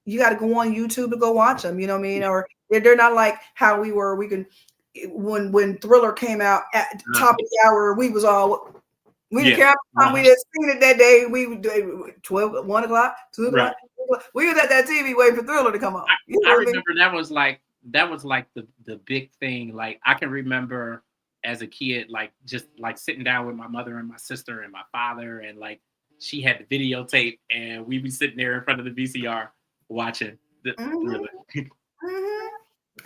you got to go on YouTube to go watch them. You know what I mean? Or they're not like how we were. We can, when Thriller came out at the top of the hour, we was all. We didn't care how time we had seen it that day. We would do 12, 1 o'clock, 2 o'clock. Right. We was at that TV waiting for Thriller to come on. I remember that was like the big thing. Like, I can remember as a kid, like, just like sitting down with my mother and my sister and my father, and like she had the videotape, and we'd be sitting there in front of the VCR watching the Thriller.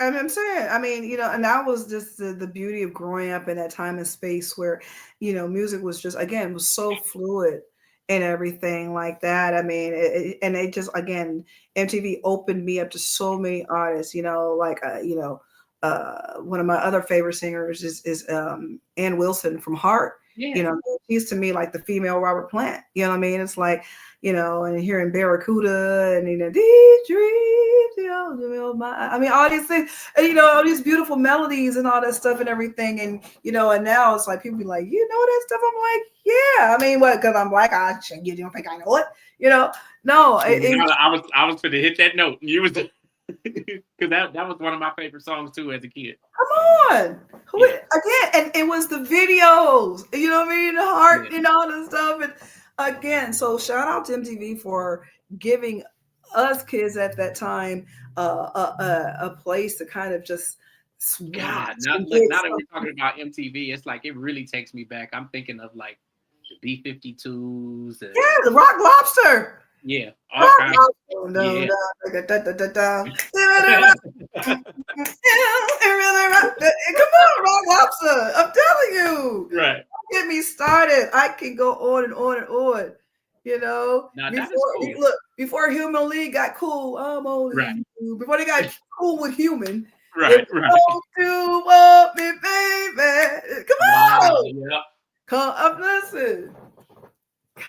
And I'm saying, I mean, and that was just the beauty of growing up in that time and space where, music was just, again, was so fluid and everything like that. I mean, and it just, again, MTV opened me up to so many artists, like, one of my other favorite singers is Ann Wilson from Heart. Yeah. She's to me like the female Robert Plant. You know what I mean? It's like, and hearing Barracuda and these dreams, I mean, all these things, and all these beautiful melodies and all that stuff and everything, and and now it's like people be like, that stuff. I'm like, yeah. I mean, what? Because I'm like, you don't think I know it? No. I was going to hit that note. You was. Because that was one of my favorite songs too as a kid. Come on, again, and it was the videos. You know what I mean? The Heart, and all this stuff, and again, so shout out to MTV for giving us kids at that time a place to kind of just swap. God, now that we're talking about MTV, it's like it really takes me back. I'm thinking of like the B-52s. The Rock Lobster. Yeah. Come on, Rock Lobster. I'm telling you. Right. Get me started. I can go on and on and on. Before Human League got cool, I'm only before they got cool with Human. Right. Don't you want me, baby? Come on. Yeah. Come up, listen.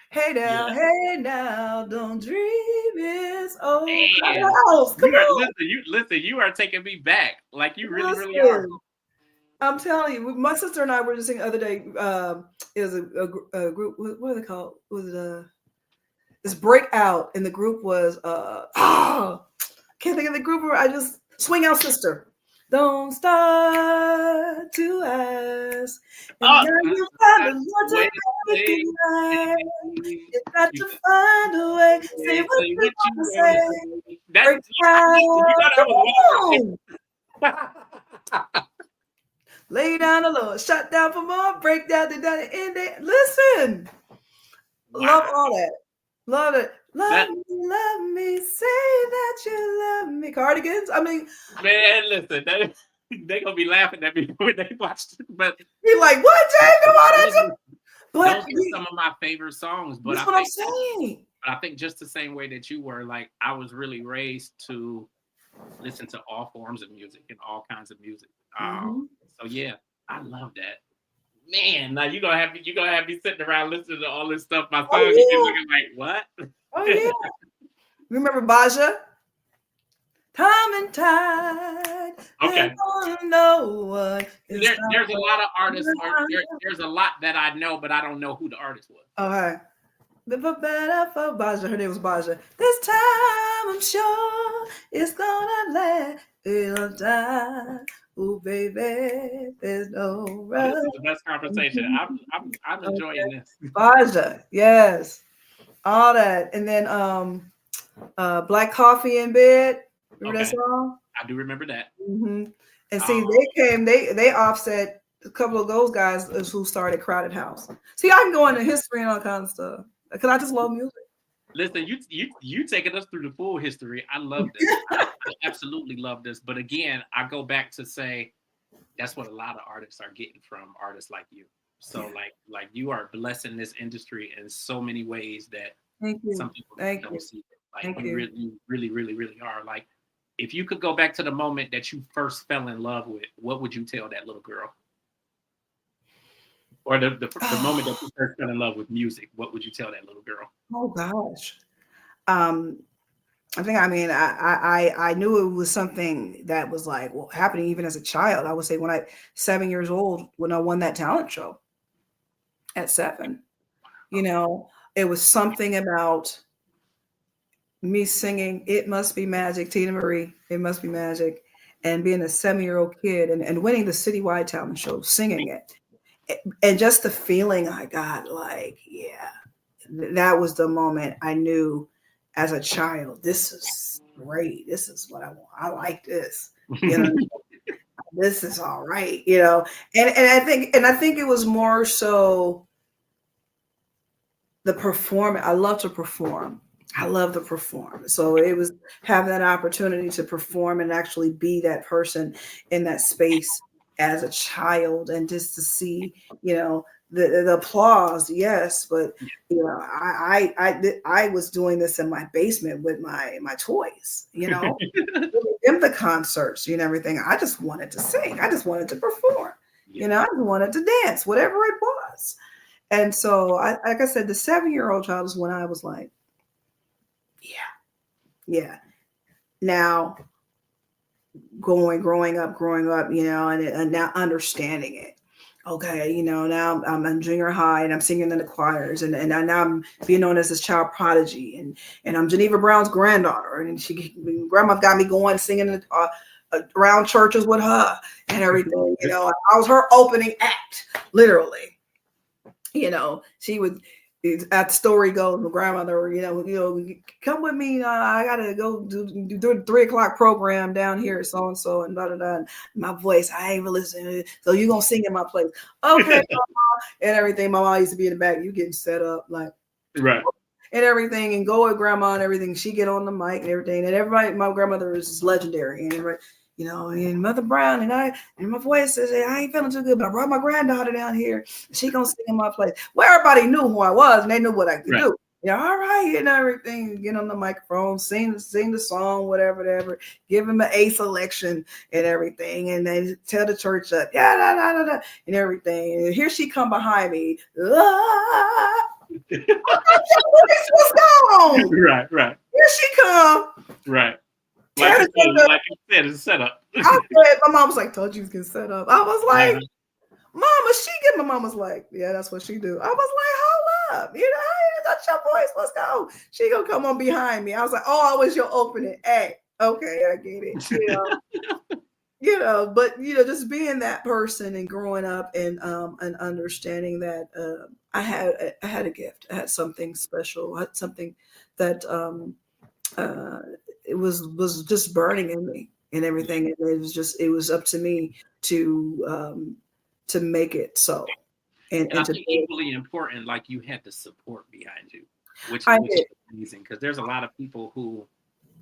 Hey now, don't dream it's over. Come on. Listen, you are taking me back. Like, you really are. I'm telling you, my sister and I were just saying the other day. It was a group. What are they called? Was it this breakout? And the group was can't think of the group. I just swing out sister. Don't start to ask, and Oh, now you find a that's lot the way to to make it say right. it. You got You to find a way. Say say what you what you want to want to say. say. That Break listen, you down. know that was Come on. one of my favorites. Lay down the Lord. Shut down for more. Break down the down and end it. Listen. Love Wow. all that. Love it. That Love me. Say that you love me. Cardigans. I mean, man, listen, they gonna be laughing at me when they watch it. But be like, what, Jay? Come on, that's it. listen, But those are some of my favorite songs. But that's I what I'm think saying. but I think just the same way that you were, like, I was really raised to listen to all forms of music and all kinds of music. Mm-hmm. So yeah, I love that. Man, now you gonna have me sitting around listening to all this stuff. My son Oh, be yeah. looking like, what? Oh, yeah. Remember Baja? Time and tide. And Okay. no one can There's a lot of artists, or stop. there's a lot that I know, but I don't know who the artist was. Okay. Never better for Baja. Her name was Baja. This time I'm sure it's gonna last. It'll die. Ooh, baby, there's no Oh, rush. this is the best conversation. I'm enjoying Okay. this. Baja, yes. All that. And then Black Coffee in Bed. Remember that Okay, song? I do remember that. Hmm. And see, Um, they offset a couple of those guys is who started Crowded House. See, I can go into history and all kinds of stuff because I just love music. Listen, you taking us through the full history. I love this. I absolutely love this. But again, I go back to say that's what a lot of artists are getting from artists like you. So Yeah. like you are blessing this industry in so many ways that Thank some you. people Thank don't you. see it. Like Thank you you. really are. Like if you could go back to the moment that you first fell in love with, what would you tell that little girl? Or the moment that you first fell in love with music, what would you tell that little girl? Oh gosh. Um, I knew it was something that was like well happening even as a child. I would say when I 7 years old when I won that talent show at 7. You know, it was something about me singing "It Must Be Magic," Tina Marie, "It Must Be Magic," and being a 7-year-old kid and winning the citywide talent show, singing it, and just the feeling I got, like, yeah, that was the moment I knew as a child, this is great. This is what I want. I like this. You know, this is all right. You know, and I think it was more so the perform. I love to perform. I love to perform. So it was having that opportunity to perform and actually be that person in that space as a child and just to see, the applause, yes, but I was doing this in my basement with my toys, in the concerts, everything. I just wanted to sing. I just wanted to perform. Yeah. I just wanted to dance, whatever it was. And so, like I said, the 7-year-old child is when I was like, yeah, yeah. Now, growing up, and now understanding it. Okay, now I'm in junior high and I'm singing in the choirs, and now I'm being known as this child prodigy, and I'm Geneva Brown's granddaughter, and grandma got me going singing around churches with her and everything. I was her opening act, literally. She would, at the story goes, my grandmother, come with me. I gotta go do the 3 o'clock program down here, so and so, and blah blah blah. And my voice, I ain't even listening. So you gonna sing in my place, okay? And everything. My mom used to be in the back. You getting set up like Right. and everything, and go with grandma and everything. She get on the mic and everything, and everybody. My grandmother is legendary, and everybody. And Mother Brown and my voice says, hey, I ain't feeling too good, but I brought my granddaughter down here. She gonna sing in my place. Well, everybody knew who I was and they knew what I could do. All right, and everything, get on the microphone, sing the song, whatever, give him an A selection and everything, and then tell the church up, yeah, da, da, da, da, and everything. And here she come behind me. What's going on? Right. Here she come. Right. Tanner said that. like you said, it's set up. I said, my mom was like, told you was getting set up. I was like, Uh-huh. Mama, she get my mama's like, yeah, that's what she do. I was like, hold up, hey, that's your voice. Let's go. She gonna come on behind me. I was like, oh, I was your opening. Hey, okay, I get it. But just being that person and growing up and understanding that I had a gift. I had something special. I had something that uh, it was just burning in me and everything. And it was up to me to make it so And I and to think do it. equally important, like you had the support behind you, I which is did. amazing because there's a lot of people who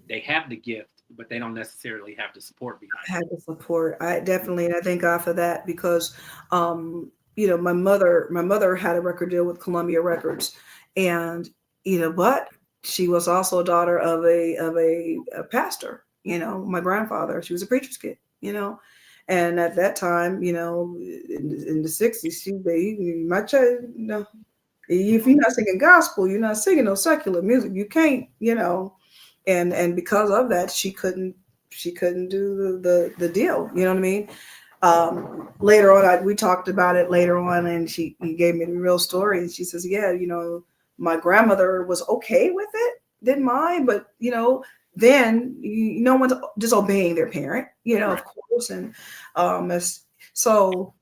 they have the gift, but they don't necessarily have the support behind Had the support. I definitely, and I thank God for that because, my mother had a record deal with Columbia Records, and but she was also a daughter of a pastor. My grandfather. She was a preacher's kid. And at that time, in the '60s, my child, if you're not singing gospel, you're not singing no secular music. You can't, and because of that, she couldn't do the deal. You know what I mean? Later on, we talked about it later on, and she gave me the real story. And she says, "Yeah, my grandmother was okay with it, didn't mind, but then no one's disobeying their parent, you. of course." And so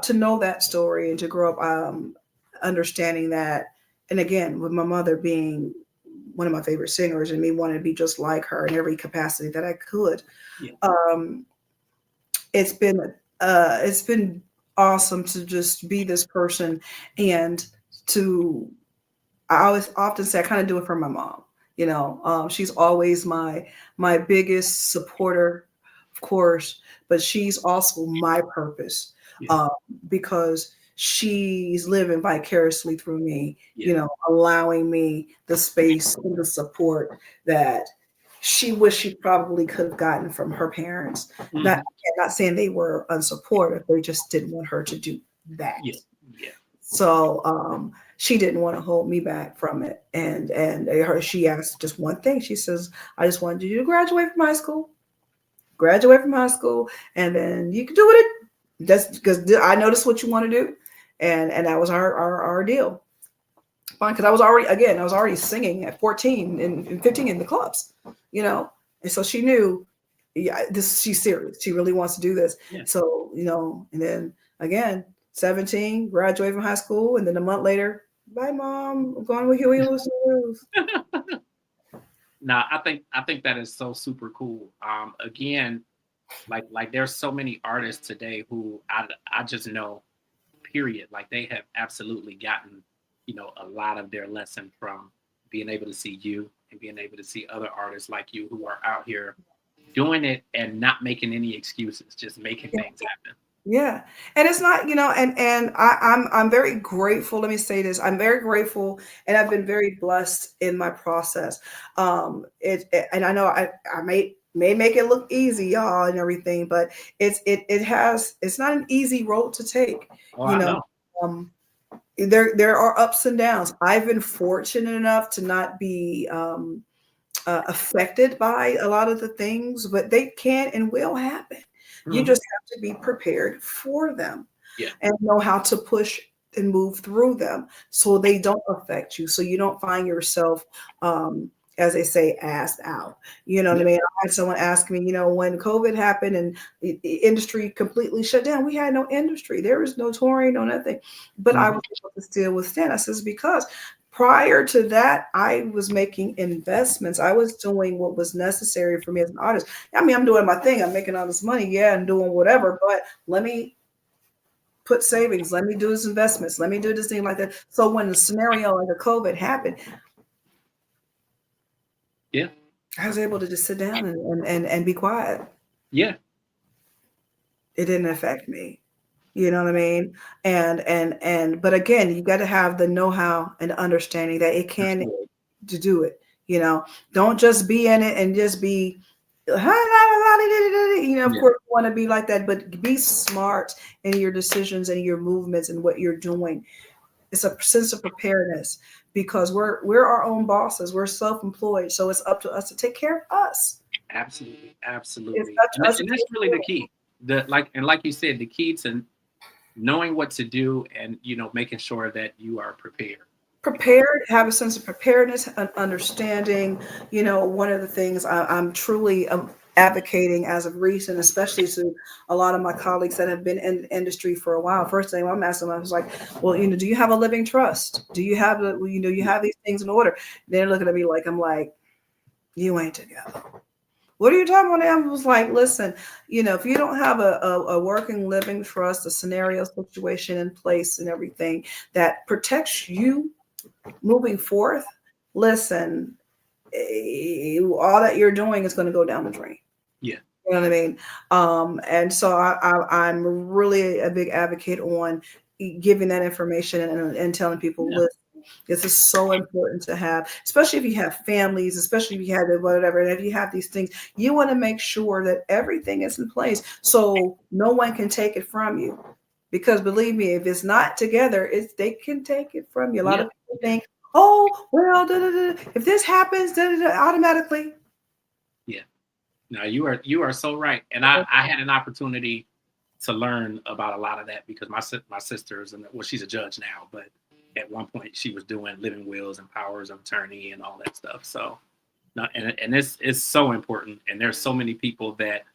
to know that story and to grow up understanding that, and again, with my mother being one of my favorite singers and me wanting to be just like her in every capacity that I could. Yeah. Um, it's been awesome to just be this person and to I always often say I kind of do it for my mom. She's always my biggest supporter, of course, but she's also my purpose Yeah. um, because she's living vicariously through me. Yeah. Allowing me the space and the support that she wished she probably could have gotten from her parents. Not Hmm. not saying they were unsupportive, they just didn't want her to do that. Yeah. Yeah. So she didn't want to hold me back from it. And she asked just one thing. She says, I just wanted you to graduate from high school, and then you can do it. That's because I noticed what you want to do. And that was our deal. Fine, because I was already singing at 14 and 15 in the clubs, you know. And so she knew, yeah, she's serious. She really wants to do this. Yeah. So, and then again, 17, graduate from high school, and then a month later, bye mom, I'm going with Huey Lewis and News. Now, I think that is so super cool. Again, like there's so many artists today who I just know, period. Like they have absolutely gotten, a lot of their lesson from being able to see you and being able to see other artists like you who are out here doing it and not making any excuses, just making Yeah. things happen. Yeah, and it's not, and I'm very grateful. Let me say this: I'm very grateful, and I've been very blessed in my process. And I know I may make it look easy, y'all, and everything, but it's not an easy road to take. Oh, You I know, know. um, there are ups and downs. I've been fortunate enough to not be affected by a lot of the things, but they can and will happen. You Hmm. just have to be prepared for them Yeah. and know how to push and move through them so they don't affect you. So you don't find yourself, as they say, assed out. You know what I Yeah. mean? I had someone ask me, when COVID happened and the industry completely shut down, we had no industry. There was no touring, no nothing. But I Hmm. was able to still withstand. I says, because prior to that, I was making investments. I was doing what was necessary for me as an artist. I mean, I'm doing my thing. I'm making all this money, yeah, and doing whatever. But let me put savings. Let me do this investments. Let me do this thing like that. So when the scenario like a COVID happened, Yeah. I was able to just sit down and be quiet. Yeah. It didn't affect me. You know what I mean? But again, you got to have the know-how and the understanding that it can Absolutely. to do it. Don't just be in it and just be, of Yeah. course, you want to be like that, but be smart in your decisions and your movements and what you're doing. It's a sense of preparedness because we're our own bosses. We're self-employed, so it's up to us to take care of us. Absolutely, It's absolutely, such a and that's really the key. The like you said, the key to knowing what to do, and making sure that you are prepared. prepared, have a sense of preparedness and understanding. One of the things I'm truly advocating as of recent, especially to a lot of my colleagues that have been in the industry for a while. First thing I'm asking them, I was like, well, do you have a living trust? Do you have you Yeah, have these things in order? They're looking at me like I'm like, you ain't together. What are you talking about? I was like, listen, if you don't have a working living trust, a scenario situation in place and everything that protects you moving forth, listen, all that you're doing is going to go down the drain. yeah, You know what I mean? And so I'm really a big advocate on giving that information and telling people, yeah, listen, this is so important to have, especially if you have families, especially if you have whatever, and if you have these things, you want to make sure that everything is in place so no one can take it from you. Because believe me, if it's not together, they can take it from you. A lot yeah, of people think, oh, well, if this happens, automatically. yeah. No, you are so right, and I had an opportunity to learn about a lot of that because my sister's, and well, she's a judge now, but at one point she was doing living wills and powers of attorney and all that stuff. So, no, and it's so important, and there's so many people that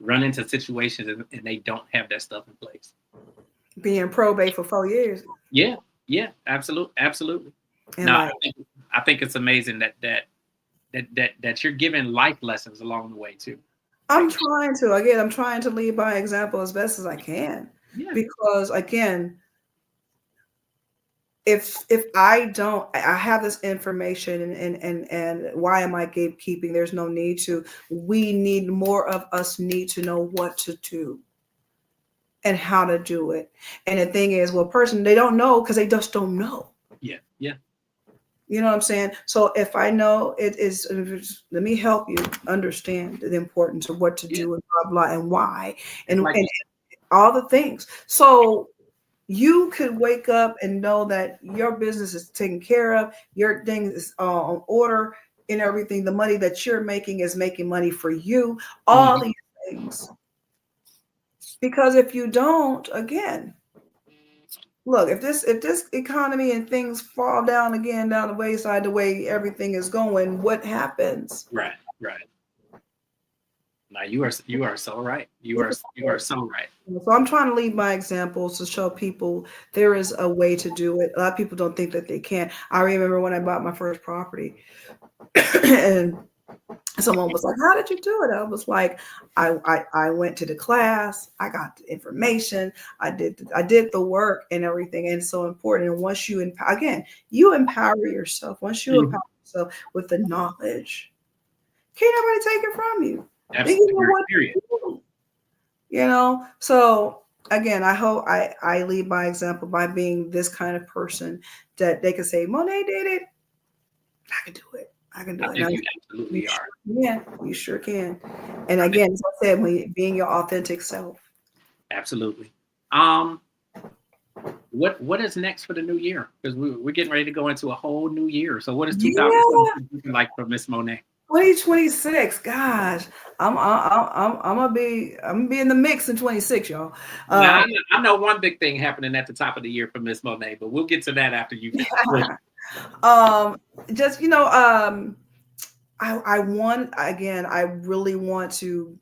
run into situations, and they don't have that stuff in place. Being probate for 4 years. Yeah, yeah, absolutely, absolutely. And Now, like, I think it's amazing that you're giving life lessons along the way too. Like, I'm trying to lead by example as best as I can. yeah, Because again, if I don't, I have this information and why am I gatekeeping? There's no need to. We need more of us need to know what to do and how to do it. And the thing is, well, person they don't know because they just don't know. yeah, yeah, You know what I'm saying? So if I know it is, let me help you understand the importance of what to yeah. do and blah blah and why It's like and all the things. So you could wake up and know that your business is taken care of, your thing is on order and everything. The money that you're making is making money for you. All mhm, these things. Because if you don't, again, look, if this economy and things fall down again down the wayside the way everything is going, what happens? right, right. Now you are so right. You are so right. So I'm trying to lead by examples to show people there is a way to do it. A lot of people don't think that they can. I remember when I bought my first property and someone was like, how did you do it? I was like, I went to the class, I got the information, I did the work and everything. And it's so important. And once you again, you empower yourself. Once you empower Mhm. yourself with the knowledge, can't nobody take it from you. Then you know Absolutely. what Period. to do. So again, I hope I lead by example by being this kind of person that they can say, Monet did it. I can do it. I can do I it. think And you you absolutely are. sure can. You sure can. And I think again, as I said, when being your authentic self. absolutely. Um, what is next for the new year? Because we're getting ready to go into a whole new year. So what is Yeah, 2026 looking like for Miss Monet? 2026. Gosh, I'm gonna be in the mix in 26, y'all. Now Um, I know one big thing happening at the top of the year for Miss Monet, but we'll get to that after you finish. Go ahead. um, just I want again. I really want to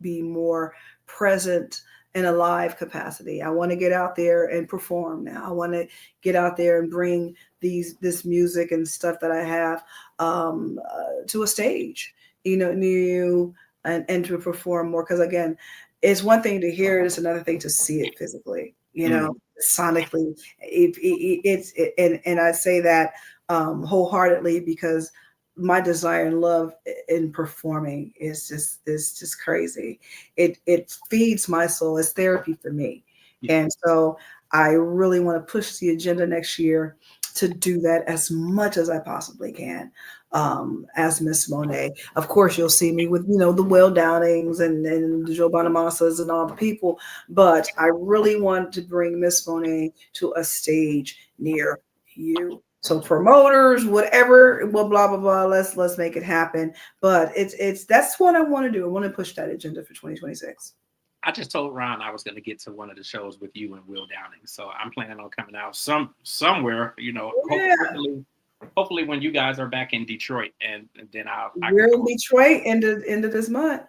be more present in a live capacity. I want to get out there and perform now. I want to get out there and bring this music and stuff that I have to a stage. New and to perform more because again, it's one thing to hear it; it's another thing to see it physically. Mm, Sonically, and I say that wholeheartedly because my desire and love in performing is just crazy. It feeds my soul. It's therapy for me. yeah. And so I really want to push the agenda next year to do that as much as I possibly can. As Miss Monet. Of course, you'll see me with, the Will Downings and the Joe Bonamassas and all the people, but I really want to bring Miss Monet to a stage near you. So promoters, whatever, well, blah blah blah. Let's make it happen. But it's that's what I want to do. I want to push that agenda for 2026. I just told Ron I was going to get to one of the shows with you and Will Downing, so I'm planning on coming out somewhere. Yeah, Hopefully when you guys are back in Detroit, and then I can we're in come. Detroit end of this month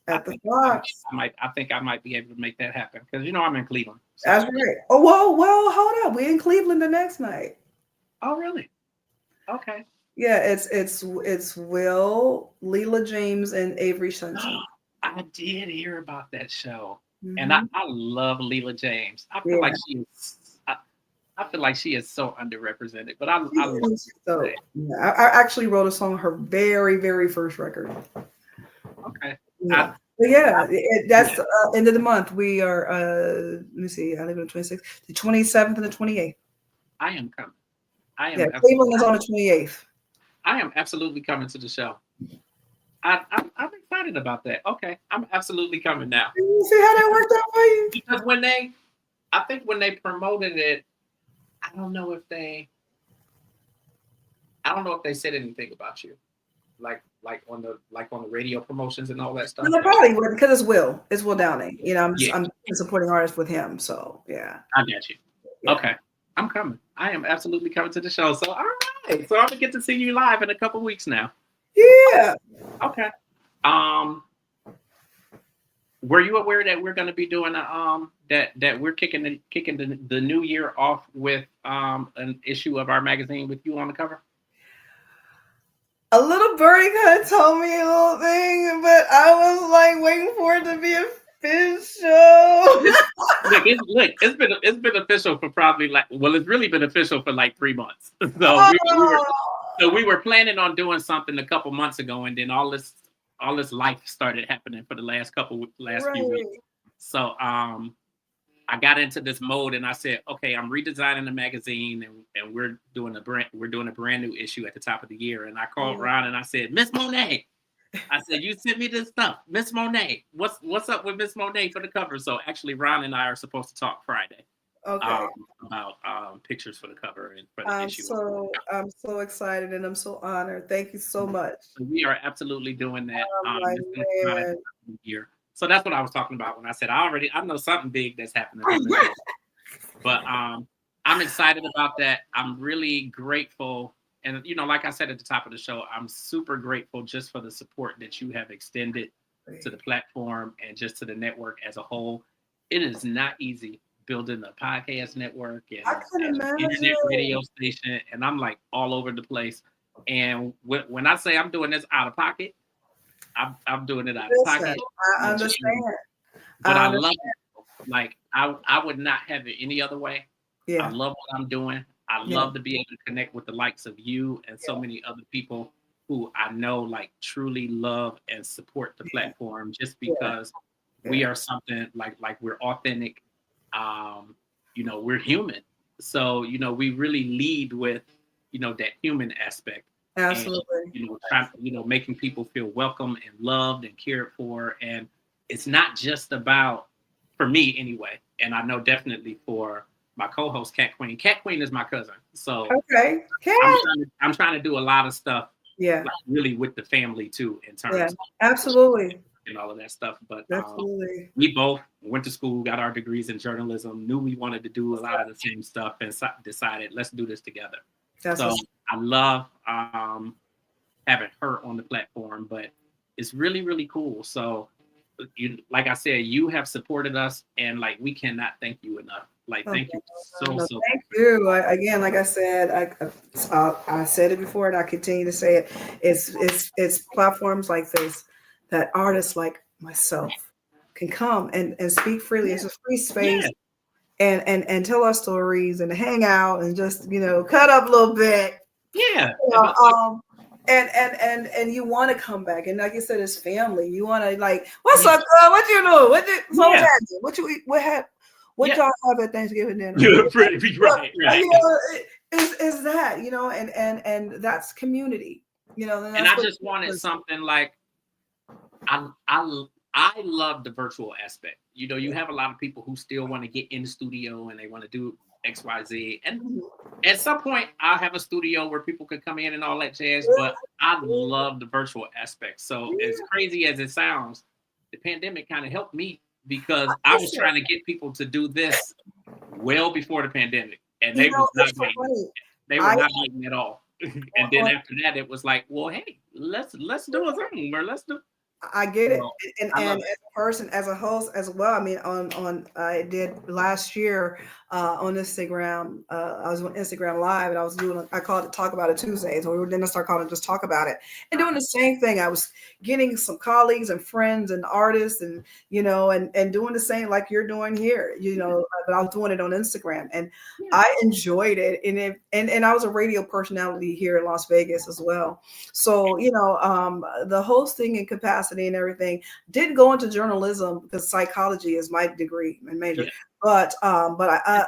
I at the think Fox. I think I might be able to make that happen because I'm in Cleveland. That's So. right. Oh well, hold up. We in Cleveland the next night. Oh really? Okay. Yeah, it's Will, Leela James, and Avery Sunshine. I did hear about that show, and Hmm. I love Leela James. Yeah, I feel like she is so underrepresented, but I love so that. yeah, I actually wrote a song on her very first record. Okay. Yeah. But yeah, Yeah, that's end of the month. We are let me see, I live on the 26th, the 27th and the 28th. I am coming. I Yeah, am Cleveland is on the 28th. I am absolutely coming to the show. I'm excited about that. Okay, I'm absolutely coming now You see how that worked out for you? because I think when they promoted it, I don't know if they, I don't know if they said anything about you, like on the radio promotions and all that stuff. No, probably would because it's Will Downing. Yeah, I'm a supporting artist with him. So yeah. I got you. Yeah. Okay, I'm coming. I am absolutely coming to the show. So all right, so I'm gonna get to see you live in a couple weeks now. Yeah. Okay. Um, were you aware that we're gonna be doing that we're kicking the new year off with an issue of our magazine with you on the cover? A little birdie kind of told me a little thing, but I was like waiting for it to be official. It's been official for probably it's really been official for like 3 months. Oh, So we were planning on doing something a couple months ago, and then all this life started happening for the last few weeks. right. So I got into this mode, and I said, okay, I'm redesigning the magazine, and we're doing a brand new issue at the top of the year. And I called Yeah. Ron and I said, Miss Monet. I said, you sent me this stuff, Miss Monet. What's up with Miss Monet for the cover? So actually, Ron and I are supposed to talk Friday um, Okay. about pictures for the cover and for the issue. I'm so excited and I'm so honored. Thank you so much. So we are absolutely doing that. I'm like, It's going to come out at the man. top of the year. So that's what I was talking about when I said I know something big that's happening for Miss Monet. But I'm excited about that. I'm really grateful. And, like I said at the top of the show, I'm super grateful just for the support that you have extended to the platform and just to the network as a whole. It is not easy building a podcast network I and can an internet imagine. radio station. And I'm like all over the place. And when I say I'm doing this out of pocket, I'm doing it out of Listen, pocket. I understand. But I I understand. love it. Like I would not have it any other way. I Yeah. love what I'm doing. I Yeah. love to be able to connect with the likes of you and so many other people who I know like truly love and support the Yeah. platform just Yeah. because we Yeah. are something like we're authentic. We're human. So, we really lead with, that human aspect and, Absolutely. making people feel welcome and loved and cared for. And it's not just about, for me anyway, and I know definitely for my co-host Cat Queen. Cat Queen is my cousin. So Okay. I'm trying to do a lot of stuff Yeah. like really with the family too in Yeah. terms of Absolutely. and all of that stuff. But Absolutely. we both went to school, got our degrees in journalism, knew we wanted to do a lot of the same stuff, and decided let's do this together. That's So what's I love having her on the platform, but it's really really cool. So like I said, you have supported us, and like we cannot thank you enough. Like oh, thank you so no, so. thank you. Again, like I said, I said it before, and I continue to say it. It's platforms like this that artists like myself can come and speak freely. It's a free space Yeah, and tell our stories and hang out and just cut up a little bit. yeah. You know, um, and you want to come back, and like you said, it's family. You want to like, what's Yeah, up, girl? What you know? What's yeah, happening? What you eat? What yeah. y'all have at Thanksgiving dinner? You're pretty Well, right, right. is that and that's community, and And that's I what. just wanted something like I love the virtual aspect. You have a lot of people who still want to get in the studio and they want to do XYZ. And Mhm. at some point, I'll have a studio where people could come in and all that jazz. Yeah, But I love the virtual aspect. So as yeah. crazy as it sounds, the pandemic kind of helped me because I was Listen, trying to get people to do this well before the pandemic, and they you know, was not it's so biting. funny. They were I not biting at all. And then on, after that, it was like, well, hey, let's do a Zoom or let's do. I get it, So and I as love it. a person, as a host as well. I mean, on I did last year on Instagram. I was on Instagram Live, and I was doing. I called it Talk About It Tuesdays. So we were then I started calling it Just Talk About It, and doing the same thing. I was getting some colleagues and friends and artists, and and doing the same like you're doing here. But I was doing it on Instagram, and Yeah, I enjoyed it. And I was a radio personality here in Las Vegas as well. So, the hosting and capacity and everything did go into journalism because psychology is my degree and major. yeah. But It's I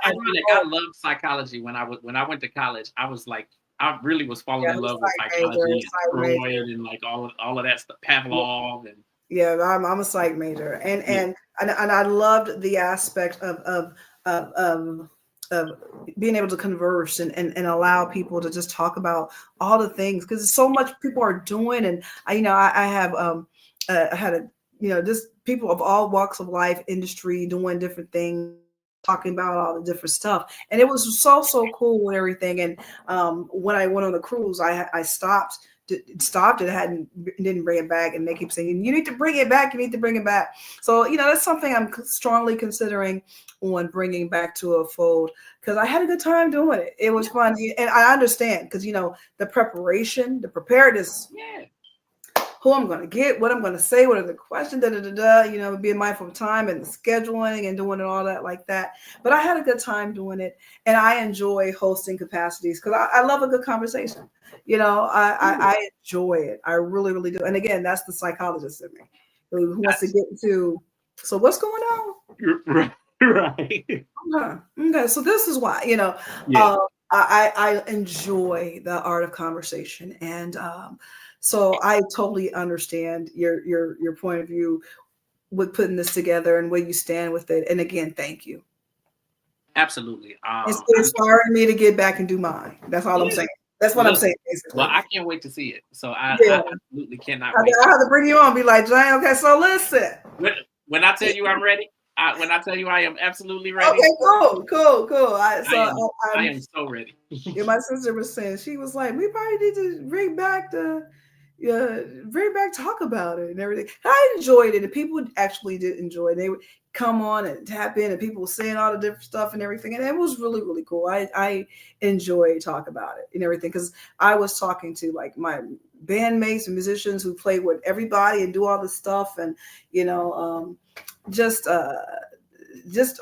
ironic. I loved psychology when I went to college. I was like, I really was falling yeah, in I'm a love with psych major, psychology and psych major. Freud and like all of that stuff, Yeah, Pavlov and yeah, I'm a psych major, and yeah, I loved the aspect of being able to converse and allow people to just talk about all the things because so much people are doing, and I have I had a just people of all walks of life, industry doing different things, talking about all the different stuff, and it was so cool and everything. And when I went on the cruise, I stopped it, hadn't didn't bring it back, and they keep saying you need to bring it back, you need to bring it back. So that's something I'm strongly considering on bringing back to a fold because I had a good time doing it. It was yeah, fun, and I understand because the preparation, the preparedness, yeah. who I'm going to get, what I'm going to say, what are the questions, da da da da. Being mindful of time and the scheduling and doing it all that like that. But I had a good time doing it, and I enjoy hosting capacities because I love a good conversation. I enjoy it. I really really do. And again, that's the psychologist in me who wants to That's get into. So what's going on? right, right. Okay. Okay. So this is why, Yeah, um, I enjoy the art of conversation, and so I totally understand your point of view with putting this together and where you stand with it. And again, thank you. absolutely. It's I'm inspiring me to get back and do mine. That's all I'm yeah. saying. That's what I'm Listen, saying, well, basically. I can't wait to see it. So I Yeah. absolutely cannot wait I to. have to bring you on. Be like, Jane. Okay. So listen. When, when I tell you I'm ready, when I tell you I am absolutely ready, Okay. Cool. Cool. Cool. I I'm am so ready. My sister was saying, she was like, we probably need to bring back talk about it and everything. I enjoyed it, and people actually did enjoy it. They would come on and tap in, and people were saying all the different stuff and everything, and it was really really cool. I enjoy talk about it and everything because I was talking to like my bandmates and musicians who play with everybody and do all this stuff, and you know, just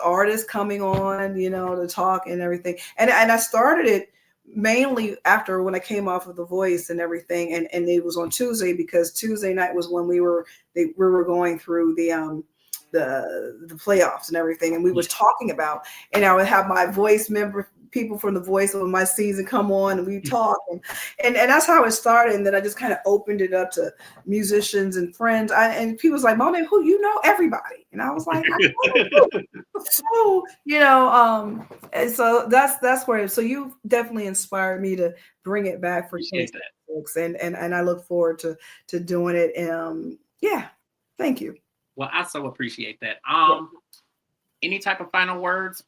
artists coming on, to talk and everything. And I started it mainly after when I came off of The Voice and everything, and it was on Tuesday because Tuesday night was when we were going through the playoffs and everything, and we Yeah, was talking about, and I would have my voice member people from The Voice of my season come on and we talk, and that's how it started. And then I just kind of opened it up to musicians and friends. And people was like, Monet, who everybody? And I was like, I know. So and so that's where. So you definitely inspired me to bring it back for appreciate that. 2026, and I look forward to doing it. Yeah, thank you. Well, I so appreciate that. Yeah. Any type of final words?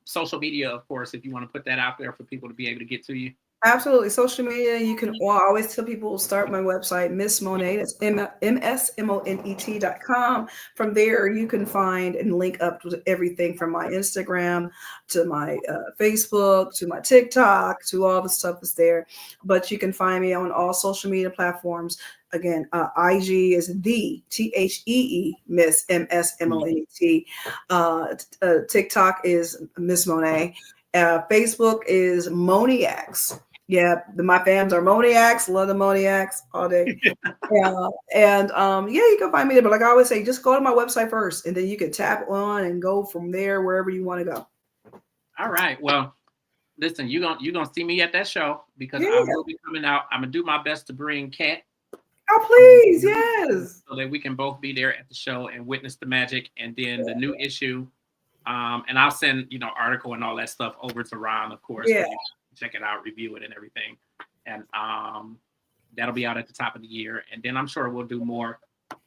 Social media, of course, if you want to put that out there for people to be able to get to you. Absolutely. Social media, you can, well, I always tell people start my website, Miss Monet, that's MSMONET.com. From there, you can find and link up to everything from my Instagram to my Facebook to my TikTok to all the stuff that's there. But you can find me on all social media platforms. Again, IG is the THEE Miss MSMONET. TikTok is Miss Monet. Facebook is Moniacs. Yeah, my fans are Moniacs. Love the Moniacs all day. Yeah, and yeah, you can find me there. But like I always say, just go to my website first, and then you can tap on and go from there wherever you want to go. All right. Well, listen, you're gonna see me at that show because I Yeah. will be coming out. I'm gonna do my best to bring Kat Oh, please, yes. so that we can both be there at the show and witness the magic. And then the new issue And I'll send, article and all that stuff over to Ron, of course, for Yeah. you to check it out, review it and everything. And that'll be out at the top of the year. And then I'm sure we'll do more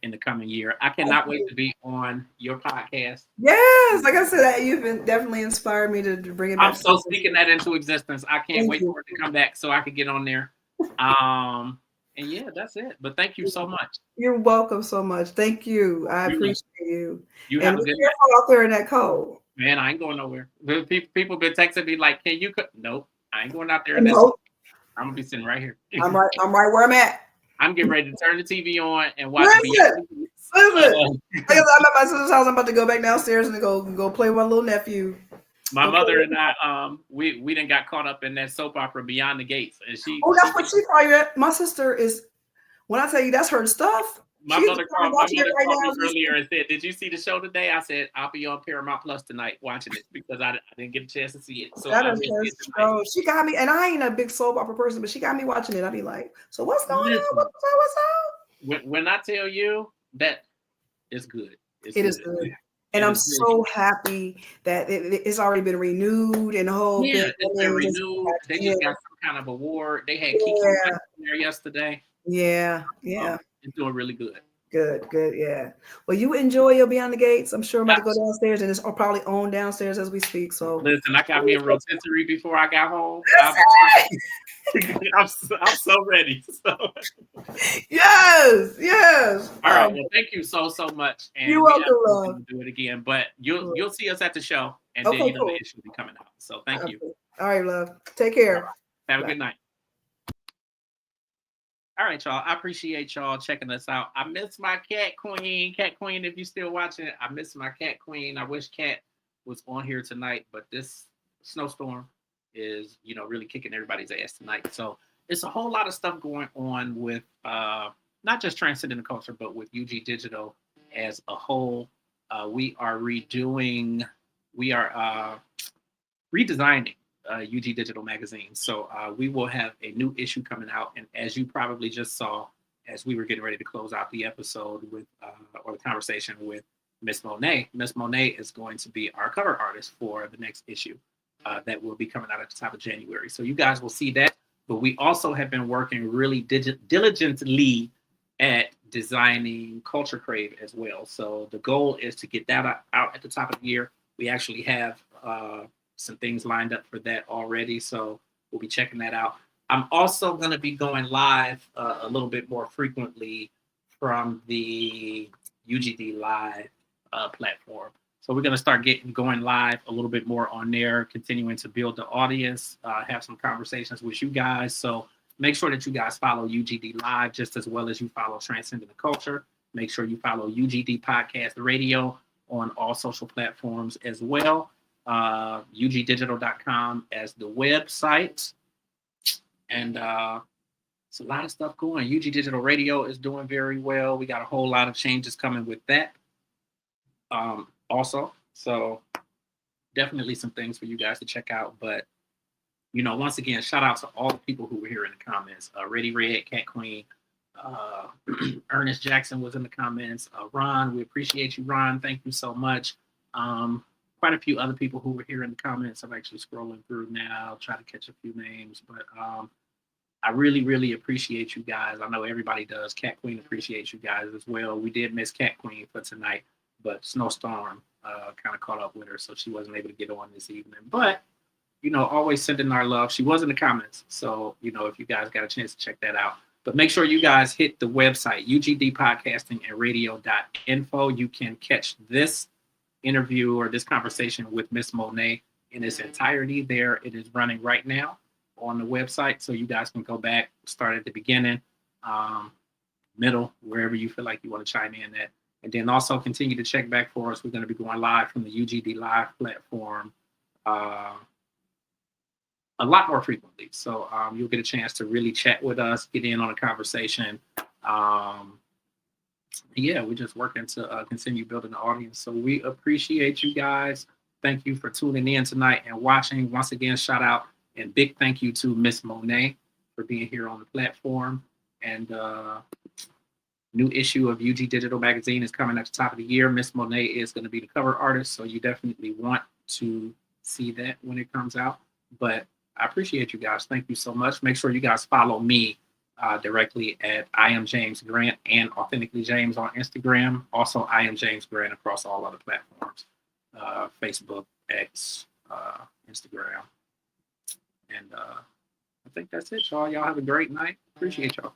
in the coming year. I cannot wait to be on your podcast. Yes, like I said, you've been definitely inspired me to bring it I'm back. so speaking that into existence. I can't Thank wait you. for it to come back so I can get on there. And yeah, that's it. But thank you so much. You're welcome so much. Thank you. I appreciate you. You And have a be good careful night. out there in that cold. Man, I ain't going nowhere. People been texting me like, "Can you cook?" Nope, I ain't going out there. No, I'm gonna be sitting right here. I'm right where I'm at. I'm getting ready to turn the TV on and watch Listen, Beyond. like I said, I'm at my sister's house. I'm about to go back downstairs and go play with my little nephew. My mother and I, we done got caught up in that soap opera Beyond the Gates, and That's what she called you. My sister is. When I tell you that's her stuff, my mother called me now. earlier and said, "Did you see the show today?" I said, "I'll be on Paramount Plus tonight watching it because I didn't get a chance to see it." So That is her show. She got me, and I ain't a big soap opera person, but she got me watching it. I'll be like, "So what's going on? What's up?" When I tell you that it's good, it is good. And I'm so happy that it's already been renewed and the whole thing. It's been renewed. They just got some kind of award. They had Kiki there yesterday. Yeah. It's doing really good. Good, yeah. Well, you enjoy your Beyond the Gates. I'm sure I'm about to go downstairs, and it's probably on downstairs as we speak. So listen, I got me a rotisserie before I got home. I'm so ready. So. Yes. All right. Well, thank you so much. And you're welcome, love. We'll do it again, but you'll see us at the show, and then the issue will be coming out. So thank you. All right, love. Take care. Right. Have a good night. All right, y'all. I appreciate y'all checking us out. I miss my cat queen. Cat queen, if you're still watching it, I miss my cat queen. I wish Cat was on here tonight, but this snowstorm is, really kicking everybody's ass tonight. So it's a whole lot of stuff going on with not just Transcending the Culture, but with UG Digital as a whole. We are redesigning UG Digital Magazine. So we will have a new issue coming out. And as you probably just saw, as we were getting ready to close out the episode with, or the conversation with Miss Monet is going to be our cover artist for the next issue that will be coming out at the top of January. So you guys will see that. But we also have been working really diligently at designing Culture Crave as well. So the goal is to get that out at the top of the year. We actually have some things lined up for that already, so we'll be checking that out. I'm also going to be going live a little bit more frequently from the UGD Live platform. So we're going to start going live a little bit more on there, continuing to build the audience, have some conversations with you guys. So make sure that you guys follow UGD Live just as well as you follow Transcending the Culture. Make sure you follow UGD Podcast Radio on all social platforms as well. UGdigital.com as the website. And it's a lot of stuff going. UG Digital Radio is doing very well. We got a whole lot of changes coming with that also. So definitely some things for you guys to check out. But, once again, shout out to all the people who were here in the comments. Ready Red, Cat Queen, Ernest Jackson was in the comments. Ron, we appreciate you, Ron. Thank you so much. Quite a few other people who were here in the comments. I'm actually scrolling through now, trying to catch a few names, but I really, really appreciate you guys. I know everybody does. Cat Queen appreciates you guys as well. We did miss Cat Queen for tonight, but snowstorm kind of caught up with her, so she wasn't able to get on this evening. But, always sending our love. She was in the comments, so, if you guys got a chance to check that out. But make sure you guys hit the website, ugdpodcastingandradio.info. You can catch this interview or this conversation with Miss Monet in its entirety there. It is running right now on the website, so you guys can go back, start at the beginning, middle, wherever you feel like you want to chime in at. And then also continue to check back for us. We're going to be going live from the UGD Live platform a lot more frequently. So you'll get a chance to really chat with us, get in on a conversation. We're just working to continue building the audience. So we appreciate you guys. Thank you for tuning in tonight and watching. Once again, shout out and big thank you to Miss Monet for being here on the platform. And New issue of UG Digital Magazine is coming at the top of the year. Miss Monet is going to be the cover artist, so you definitely want to see that when it comes out. But I appreciate you guys. Thank you so much. Make sure you guys follow me directly at I am James Grant and Authentically James on Instagram. Also, I am James Grant across all other platforms, Facebook, X, Instagram. And I think that's it, y'all. Y'all have a great night. Appreciate y'all.